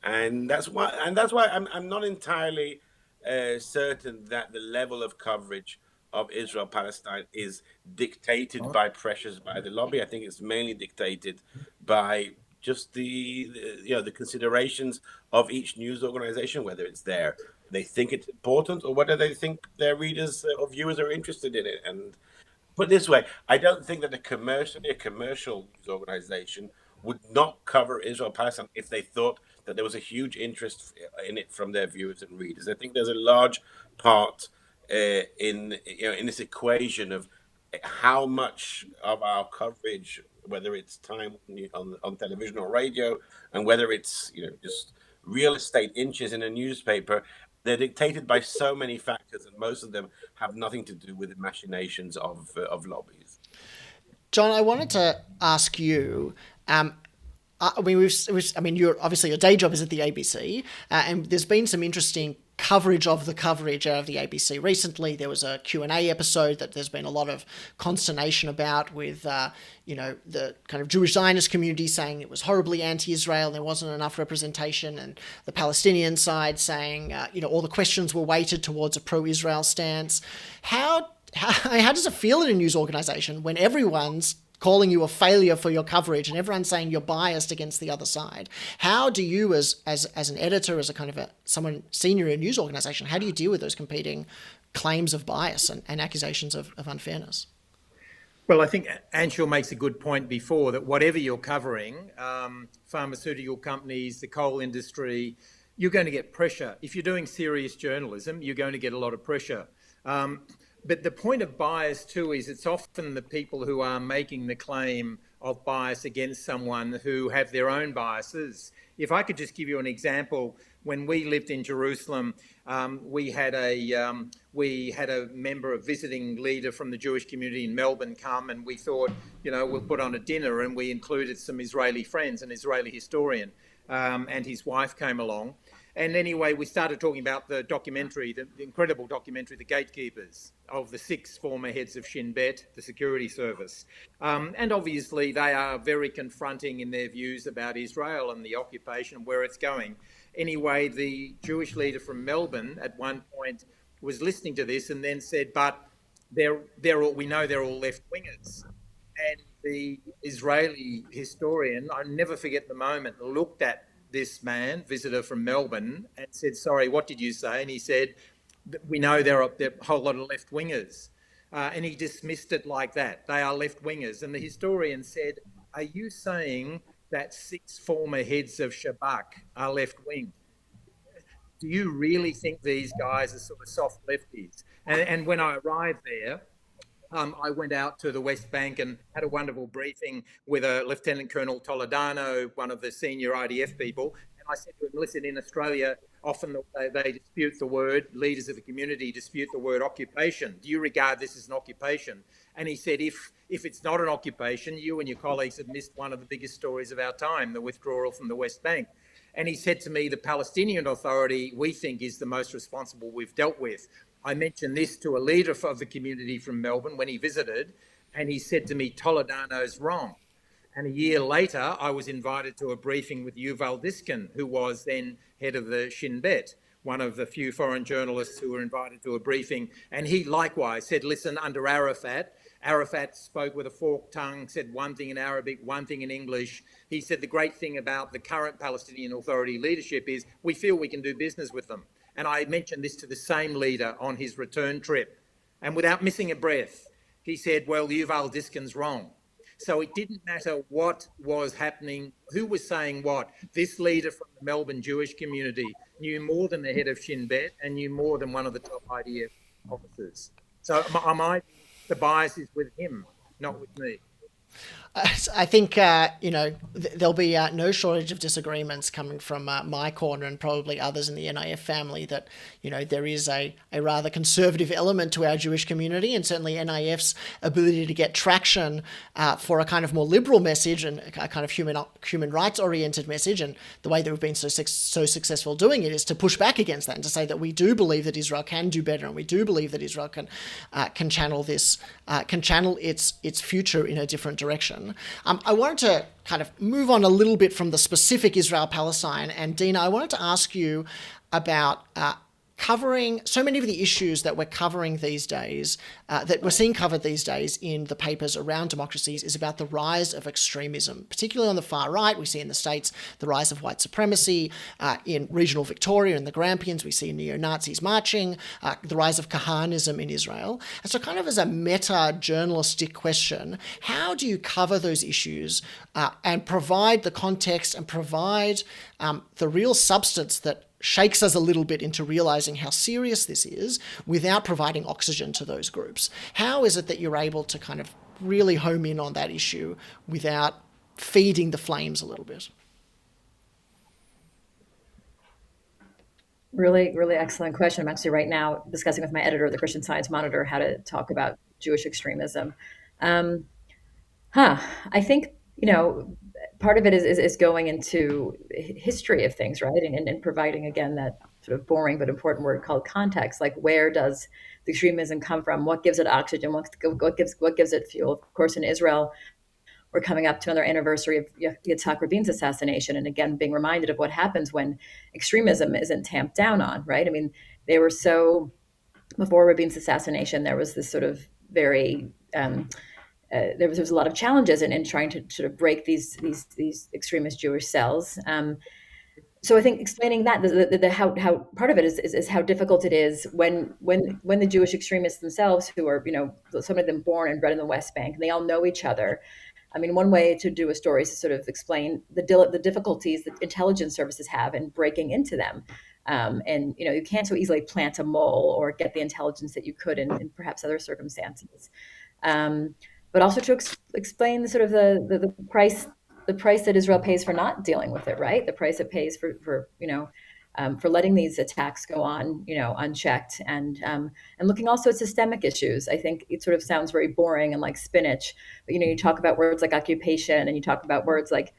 Speaker 2: and that's why I'm not entirely certain that the level of coverage of Israel-Palestine is dictated by pressures by the lobby. I think it's mainly dictated by just the considerations of each news organization, whether it's they think it's important or whether they think their readers or viewers are interested in it. And put it this way, I don't think that a commercial news organization would not cover Israel-Palestine if they thought that there was a huge interest in it from their viewers and readers. I think there's a large part in this equation of how much of our coverage, whether it's time on television or radio, and whether it's just real estate inches in a newspaper, they're dictated by so many factors, and most of them have nothing to do with the machinations of lobbies.
Speaker 1: John, I wanted to ask you. You're obviously your day job is at the ABC, and there's been some interesting coverage of the coverage out of the ABC recently. There was a Q&A episode that there's been a lot of consternation about with, the kind of Jewish Zionist community saying it was horribly anti-Israel, there wasn't enough representation, and the Palestinian side saying, all the questions were weighted towards a pro-Israel stance. How does it feel in a news organization when everyone's calling you a failure for your coverage and everyone's saying you're biased against the other side? How do you, as an editor, as a kind of someone senior in a news organization, how do you deal with those competing claims of bias and accusations of unfairness?
Speaker 4: Well, I think Anshul makes a good point before that whatever you're covering, pharmaceutical companies, the coal industry, you're going to get pressure. If you're doing serious journalism, you're going to get a lot of pressure. But the point of bias too is it's often the people who are making the claim of bias against someone who have their own biases. If I could just give you an example, when we lived in Jerusalem, we had a member, a visiting leader from the Jewish community in Melbourne come, and we thought, we'll put on a dinner, and we included some Israeli friends, an Israeli historian, and his wife came along. And anyway, we started talking about the documentary, the incredible documentary, The Gatekeepers, of the 6 former heads of Shin Bet, the security service. And obviously, they are very confronting in their views about Israel and the occupation and where it's going. Anyway, the Jewish leader from Melbourne at one point was listening to this and then said, but we know they're all left-wingers. And the Israeli historian, I'll never forget the moment, looked at this man, visitor from Melbourne, and said, sorry, what did you say? And he said, we know there are a whole lot of left-wingers. And he dismissed it like that. They are left-wingers. And the historian said, are you saying that 6 former heads of Shabak are left-wing? Do you really think these guys are sort of soft lefties? And when I arrived there, I went out to the West Bank and had a wonderful briefing with a Lieutenant Colonel Toledano, one of the senior IDF people. And I said to him, listen, in Australia, often they dispute the word, leaders of the community dispute the word occupation. Do you regard this as an occupation? And he said, if it's not an occupation, you and your colleagues have missed one of the biggest stories of our time, the withdrawal from the West Bank. And he said to me, the Palestinian Authority, we think, is the most responsible we've dealt with. I mentioned this to a leader of the community from Melbourne when he visited, and he said to me, Toledano's wrong. And a year later, I was invited to a briefing with Yuval Diskin, who was then head of the Shin Bet, one of the few foreign journalists who were invited to a briefing. And he likewise said, listen, under Arafat spoke with a forked tongue, said one thing in Arabic, one thing in English. He said the great thing about the current Palestinian Authority leadership is we feel we can do business with them. And I mentioned this to the same leader on his return trip. And without missing a breath, he said, well, Yuval Diskin's wrong. So it didn't matter what was happening, who was saying what. This leader from the Melbourne Jewish community knew more than the head of Shin Bet and knew more than one of the top IDF officers. So the bias is with him, not with me.
Speaker 1: I think, there'll be no shortage of disagreements coming from my corner and probably others in the NIF family that, there is a rather conservative element to our Jewish community, and certainly NIF's ability to get traction for a kind of more liberal message and a kind of human rights oriented message. And the way that we've been so successful doing it is to push back against that and to say that we do believe that Israel can do better, and we do believe that Israel can channel its future in a different direction. I wanted to kind of move on a little bit from the specific Israel-Palestine, and Dina, I wanted to ask you about covering so many of the issues that we're covering these days, that we're seeing covered these days in the papers around democracies, is about the rise of extremism, particularly on the far right. We see in the States the rise of white supremacy. In regional Victoria and the Grampians, we see neo-Nazis marching, the rise of Kahanism in Israel. And so kind of as a meta-journalistic question, how do you cover those issues and provide the context and provide the real substance that shakes us a little bit into realizing how serious this is without providing oxygen to those groups? How is it that you're able to kind of really home in on that issue without feeding the flames a little bit?
Speaker 3: Really, really excellent question. I'm actually right now discussing with my editor of the Christian Science Monitor how to talk about Jewish extremism. I think, part of it is going into history of things, right? And providing, again, that sort of boring but important word called context. Like, where does the extremism come from? What gives it oxygen? What gives it fuel? Of course, in Israel, we're coming up to another anniversary of Yitzhak Rabin's assassination. And again, being reminded of what happens when extremism isn't tamped down on, right? I mean, they were before Rabin's assassination, there was this sort of very... there was a lot of challenges in trying to sort of break these extremist Jewish cells. So I think explaining that how part of it is how difficult it is when the Jewish extremists themselves, who are some of them born and bred in the West Bank, and they all know each other. I mean, one way to do a story is to sort of explain the difficulties that intelligence services have in breaking into them. And you can't so easily plant a mole or get the intelligence that you could in perhaps other circumstances. But also to explain the sort of the price that Israel pays for not dealing with it, right? The price it pays for letting these attacks go on, unchecked, and looking also at systemic issues. I think it sort of sounds very boring and like spinach, but you talk about words like occupation and you talk about words like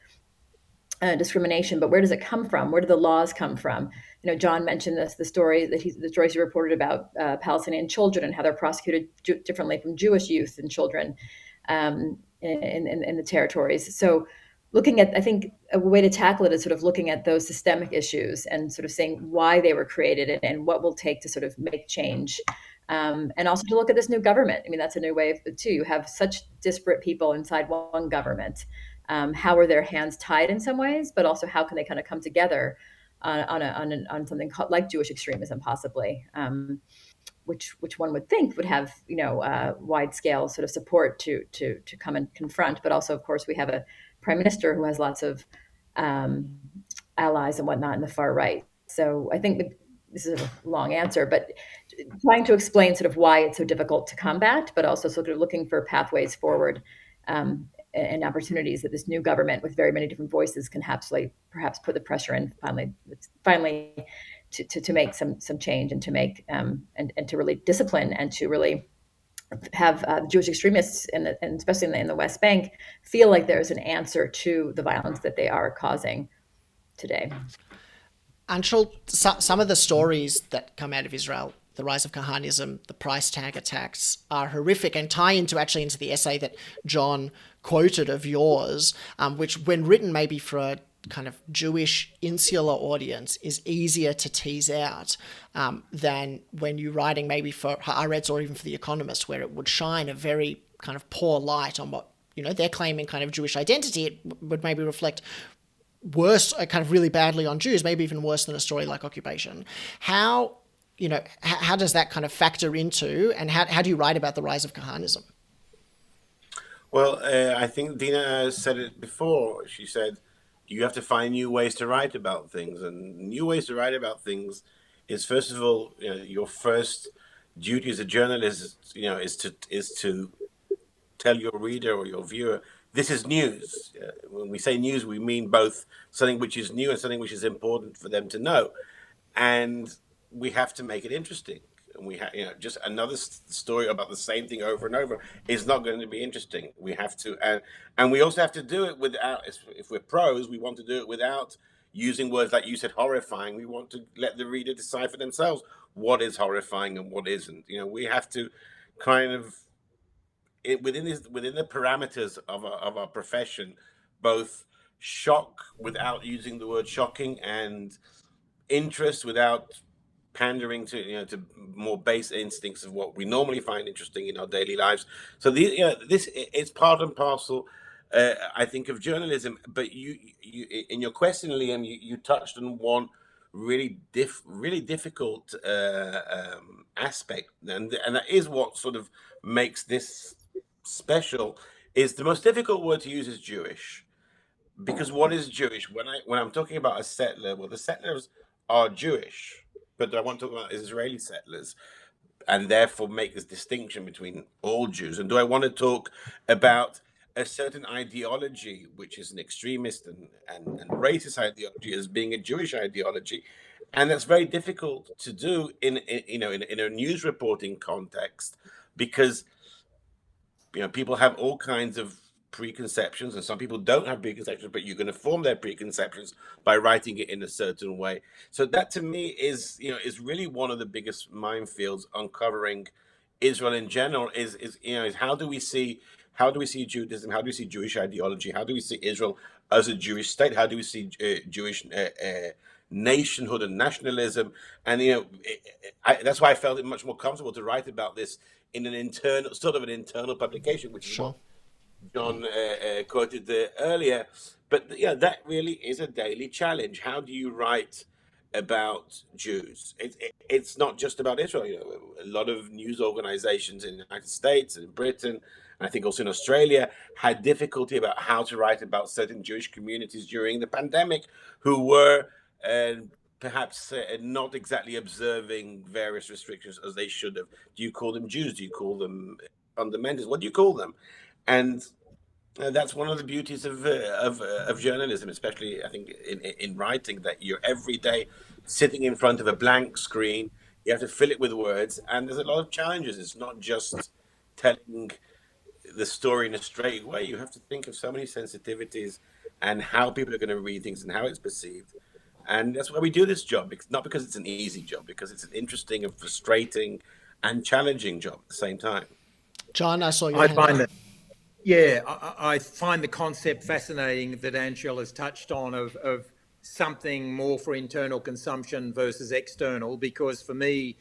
Speaker 3: discrimination, but where does it come from? Where do the laws come from? John mentioned the stories he reported about Palestinian children and how they're prosecuted differently from Jewish youth and children in the territories. So I think a way to tackle it is sort of looking at those systemic issues and sort of saying why they were created and what will take to sort of make change. And also to look at this new government. I mean, that's a new way of it too. You have such disparate people inside one government. How are their hands tied in some ways, but also how can they kind of come together on something like Jewish extremism, possibly, which one would think would have wide scale sort of support to come and confront. But also, of course, we have a prime minister who has lots of allies and whatnot in the far right. So I think this is a long answer, but trying to explain sort of why it's so difficult to combat, but also sort of looking for pathways forward. And opportunities that this new government with very many different voices can perhaps put the pressure in finally to make some change and to make and to really discipline and to really have Jewish extremists and especially in the West Bank feel like there's an answer to the violence that they are causing. today.
Speaker 1: Anshul, some of the stories that come out of Israel, the rise of Kahanism, the price tag attacks, are horrific and tie into the essay that John quoted of yours, which when written maybe for a kind of Jewish insular audience is easier to tease out than when you're writing maybe for Haaretz or even for The Economist, where it would shine a very kind of poor light on what, they're claiming kind of Jewish identity. It would maybe reflect worse, kind of really badly on Jews, maybe even worse than a story like Occupation. How does that kind of factor into, and how do you write about the rise of Kahanism?
Speaker 2: Well, I think Dina said it before. She said, you have to find new ways to write about things. And new ways to write about things is, first of all, your first duty as a journalist, is to tell your reader or your viewer, this is news. When we say news, we mean both something which is new and something which is important for them to know. And we have to make it interesting. And we have, just another story about the same thing over and over is not going to be interesting. We have to, and we also have to do it without, if we're pros, we want to do it without using words like you said, horrifying. We want to let the reader decide for themselves what is horrifying and what isn't. We have to kind of, within the parameters of our profession, both shock without using the word shocking and interest without pandering to more base instincts of what we normally find interesting in our daily lives. So this it's part and parcel, I think, of journalism. But you in your question, Liam, you touched on one really difficult aspect, and that is what sort of makes this special. Is the most difficult word to use is Jewish, because what is Jewish? When I'm talking about a settler, well, the settlers are Jewish, but I want to talk about Israeli settlers, and therefore make this distinction between all Jews. And do I want to talk about a certain ideology, which is an extremist and racist ideology, as being a Jewish ideology? And that's very difficult to do in a news reporting context, because people have all kinds of preconceptions, and some people don't have preconceptions, but you're going to form their preconceptions by writing it in a certain way. So that, to me, is really one of the biggest minefields uncovering Israel in general. Is how do we see Judaism? How do we see Jewish ideology? How do we see Israel as a Jewish state? How do we see Jewish nationhood and nationalism? And that's why I felt it much more comfortable to write about this in an internal publication, which is what John quoted earlier. But that really is a daily challenge. How do you write about Jews? It's not just about Israel. A lot of news organizations in the United States and in Britain, and I think also in Australia, had difficulty about how to write about certain Jewish communities during the pandemic who were perhaps not exactly observing various restrictions as they should have. Do you call them Jews? Do you call them fundamentalists? What do you call them? And that's one of the beauties of journalism, especially I think in writing, that you're every day sitting in front of a blank screen. You have to fill it with words, and there's a lot of challenges. It's not just telling the story in a straight way. You have to think of so many sensitivities and how people are going to read things and how it's perceived. And that's why we do this job. It's not because it's an easy job, because it's an interesting and frustrating and challenging job at the same time.
Speaker 1: John, I saw your
Speaker 4: I
Speaker 1: hand
Speaker 4: find
Speaker 1: up.
Speaker 4: that, yeah, I find the concept fascinating that Anshel has touched on of something more for internal consumption versus external, because for me,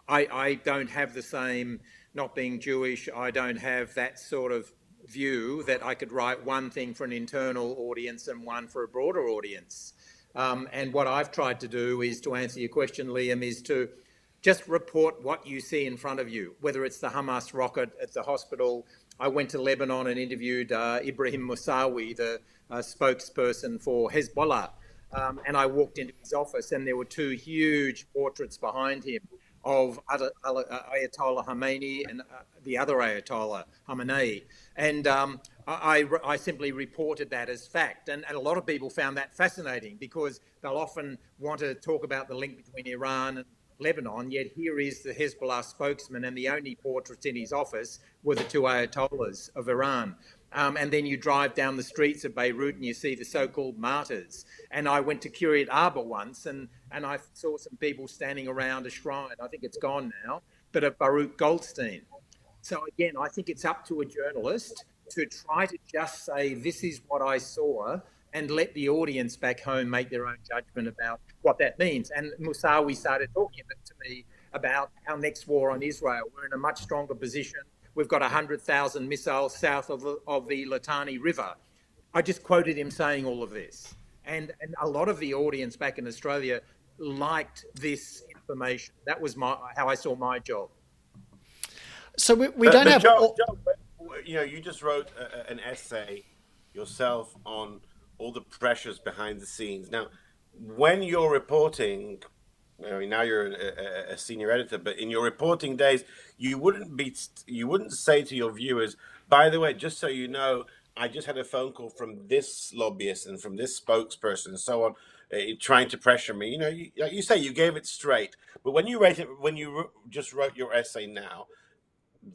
Speaker 4: I don't have the same, not being Jewish, I don't have that sort of view that I could write one thing for an internal audience and one for a broader audience. And what I've tried to do is, to answer your question, Liam, is to just report what you see in front of you, whether it's the Hamas rocket at the hospital. I went to Lebanon and interviewed Ibrahim Moussawi, the spokesperson for Hezbollah. And I walked into his office and there were two huge portraits behind him of Ayatollah Khomeini and the other Ayatollah Khamenei. And I simply reported that as fact. And a lot of people found that fascinating, because they'll often want to talk about the link between Iran and Lebanon, yet here is the Hezbollah spokesman, and the only portraits in his office were the two Ayatollahs of Iran. And then you drive down the streets of Beirut and you see the so-called martyrs. And I went to Kiryat Arba once and I saw some people standing around a shrine, I think it's gone now, but of Baruch Goldstein. So again, I think it's up to a journalist to try to just say, this is what I saw, and let the audience back home make their own judgment about what that means. And Musawi started talking to me about our next war on Israel. We're in a much stronger position. We've got 100,000 missiles south of the Litani River. I just quoted him saying all of this. And a lot of the audience back in Australia liked this information. That was how I saw my job.
Speaker 1: So we don't have...
Speaker 2: John, you just wrote an essay yourself on all the pressures behind the scenes. Now, when you're reporting, now you're a senior editor, but in your reporting days, you wouldn't say to your viewers, by the way, just so you know, I just had a phone call from this lobbyist and from this spokesperson and so on, trying to pressure me. Like you say, you gave it straight. But when you just wrote your essay now,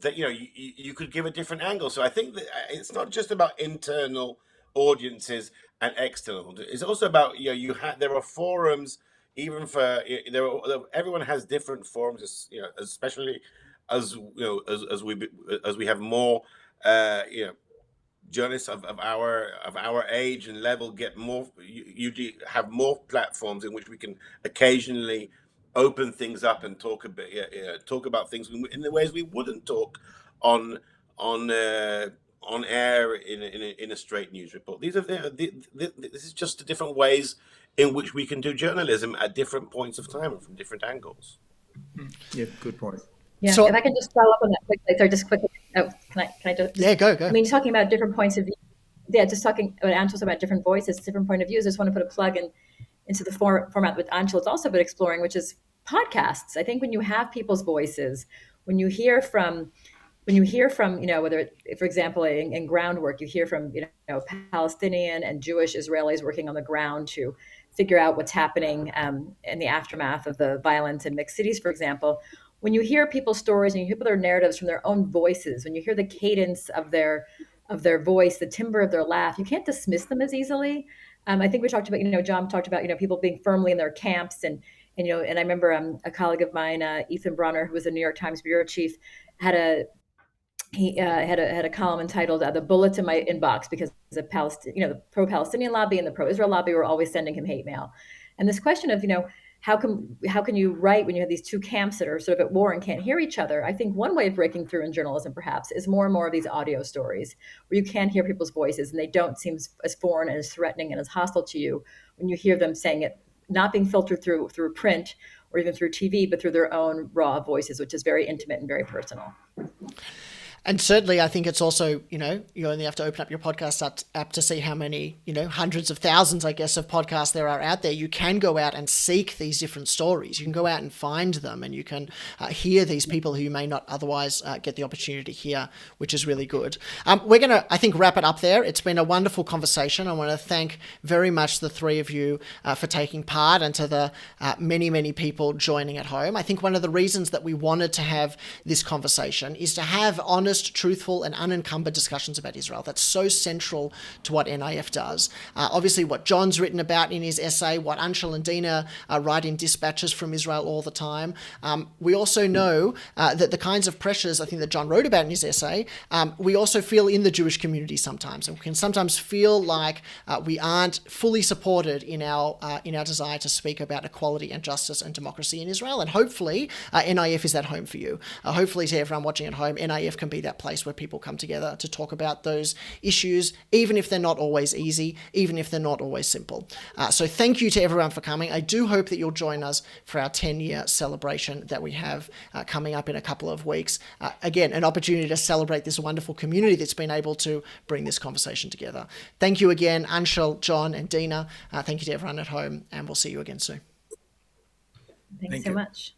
Speaker 2: that you could give a different angle. So I think that it's not just about internal audiences and external. It's also about there are forums even for everyone has different forums. Especially as we have more journalists of our age and level get more. You have more platforms in which we can occasionally open things up and talk about things in the ways we wouldn't talk on air in a straight news report. This is just the different ways in which we can do journalism at different points of time and from different angles.
Speaker 4: Yeah, good point.
Speaker 3: Yeah, so, if I can just follow up on that quickly. Sorry, just quickly. Oh, can I just?
Speaker 1: Yeah, go.
Speaker 3: I mean, talking about different points of view. Yeah, just talking about Anshul's about different voices, different point of views. I just want to put a plug into the format with Anshul's also been exploring, which is podcasts. I think when you have people's voices, when you hear from, whether, for example, in groundwork, you hear from, Palestinian and Jewish Israelis working on the ground to figure out what's happening in the aftermath of the violence in mixed cities, for example. When you hear people's stories and you hear their narratives from their own voices, when you hear the cadence of their voice, the timbre of their laugh, you can't dismiss them as easily. I think we talked about, John talked about, people being firmly in their camps and I remember a colleague of mine, Ethan Bronner, who was a New York Times bureau chief, had a column entitled "The Bullets in My Inbox" because the the pro-Palestinian lobby and the pro-Israel lobby were always sending him hate mail. And this question of, how can you write when you have these two camps that are sort of at war and can't hear each other? I think one way of breaking through in journalism, perhaps, is more and more of these audio stories where you can hear people's voices and they don't seem as foreign and as threatening and as hostile to you when you hear them saying it, not being filtered through print or even through TV, but through their own raw voices, which is very intimate and very personal.
Speaker 1: And certainly, I think it's also, you only have to open up your podcast app to see how many, hundreds of thousands, I guess, of podcasts there are out there. You can go out and seek these different stories. You can go out and find them, and you can hear these people who you may not otherwise get the opportunity to hear, which is really good. We're going to, I think, wrap it up there. It's been a wonderful conversation. I want to thank very much the three of you for taking part, and to the many, many people joining at home. I think one of the reasons that we wanted to have this conversation is to have honest, truthful and unencumbered discussions about Israel. That's so central to what NIF does. Obviously, what John's written about in his essay, what Anshel and Dina write in dispatches from Israel all the time. We also know that the kinds of pressures I think that John wrote about in his essay, we also feel in the Jewish community sometimes. And we can sometimes feel like we aren't fully supported in our desire to speak about equality and justice and democracy in Israel. And hopefully, NIF is that home for you. Hopefully, to everyone watching at home, NIF can be that place where people come together to talk about those issues, even if they're not always easy, even if they're not always simple. So thank you to everyone for coming. I do hope that you'll join us for our 10-year celebration that we have coming up in a couple of weeks. Again, an opportunity to celebrate this wonderful community that's been able to bring this conversation together. Thank you again, Anshel, John, and Dina. Thank you to everyone at home, and we'll see you again soon.
Speaker 3: Thanks so much.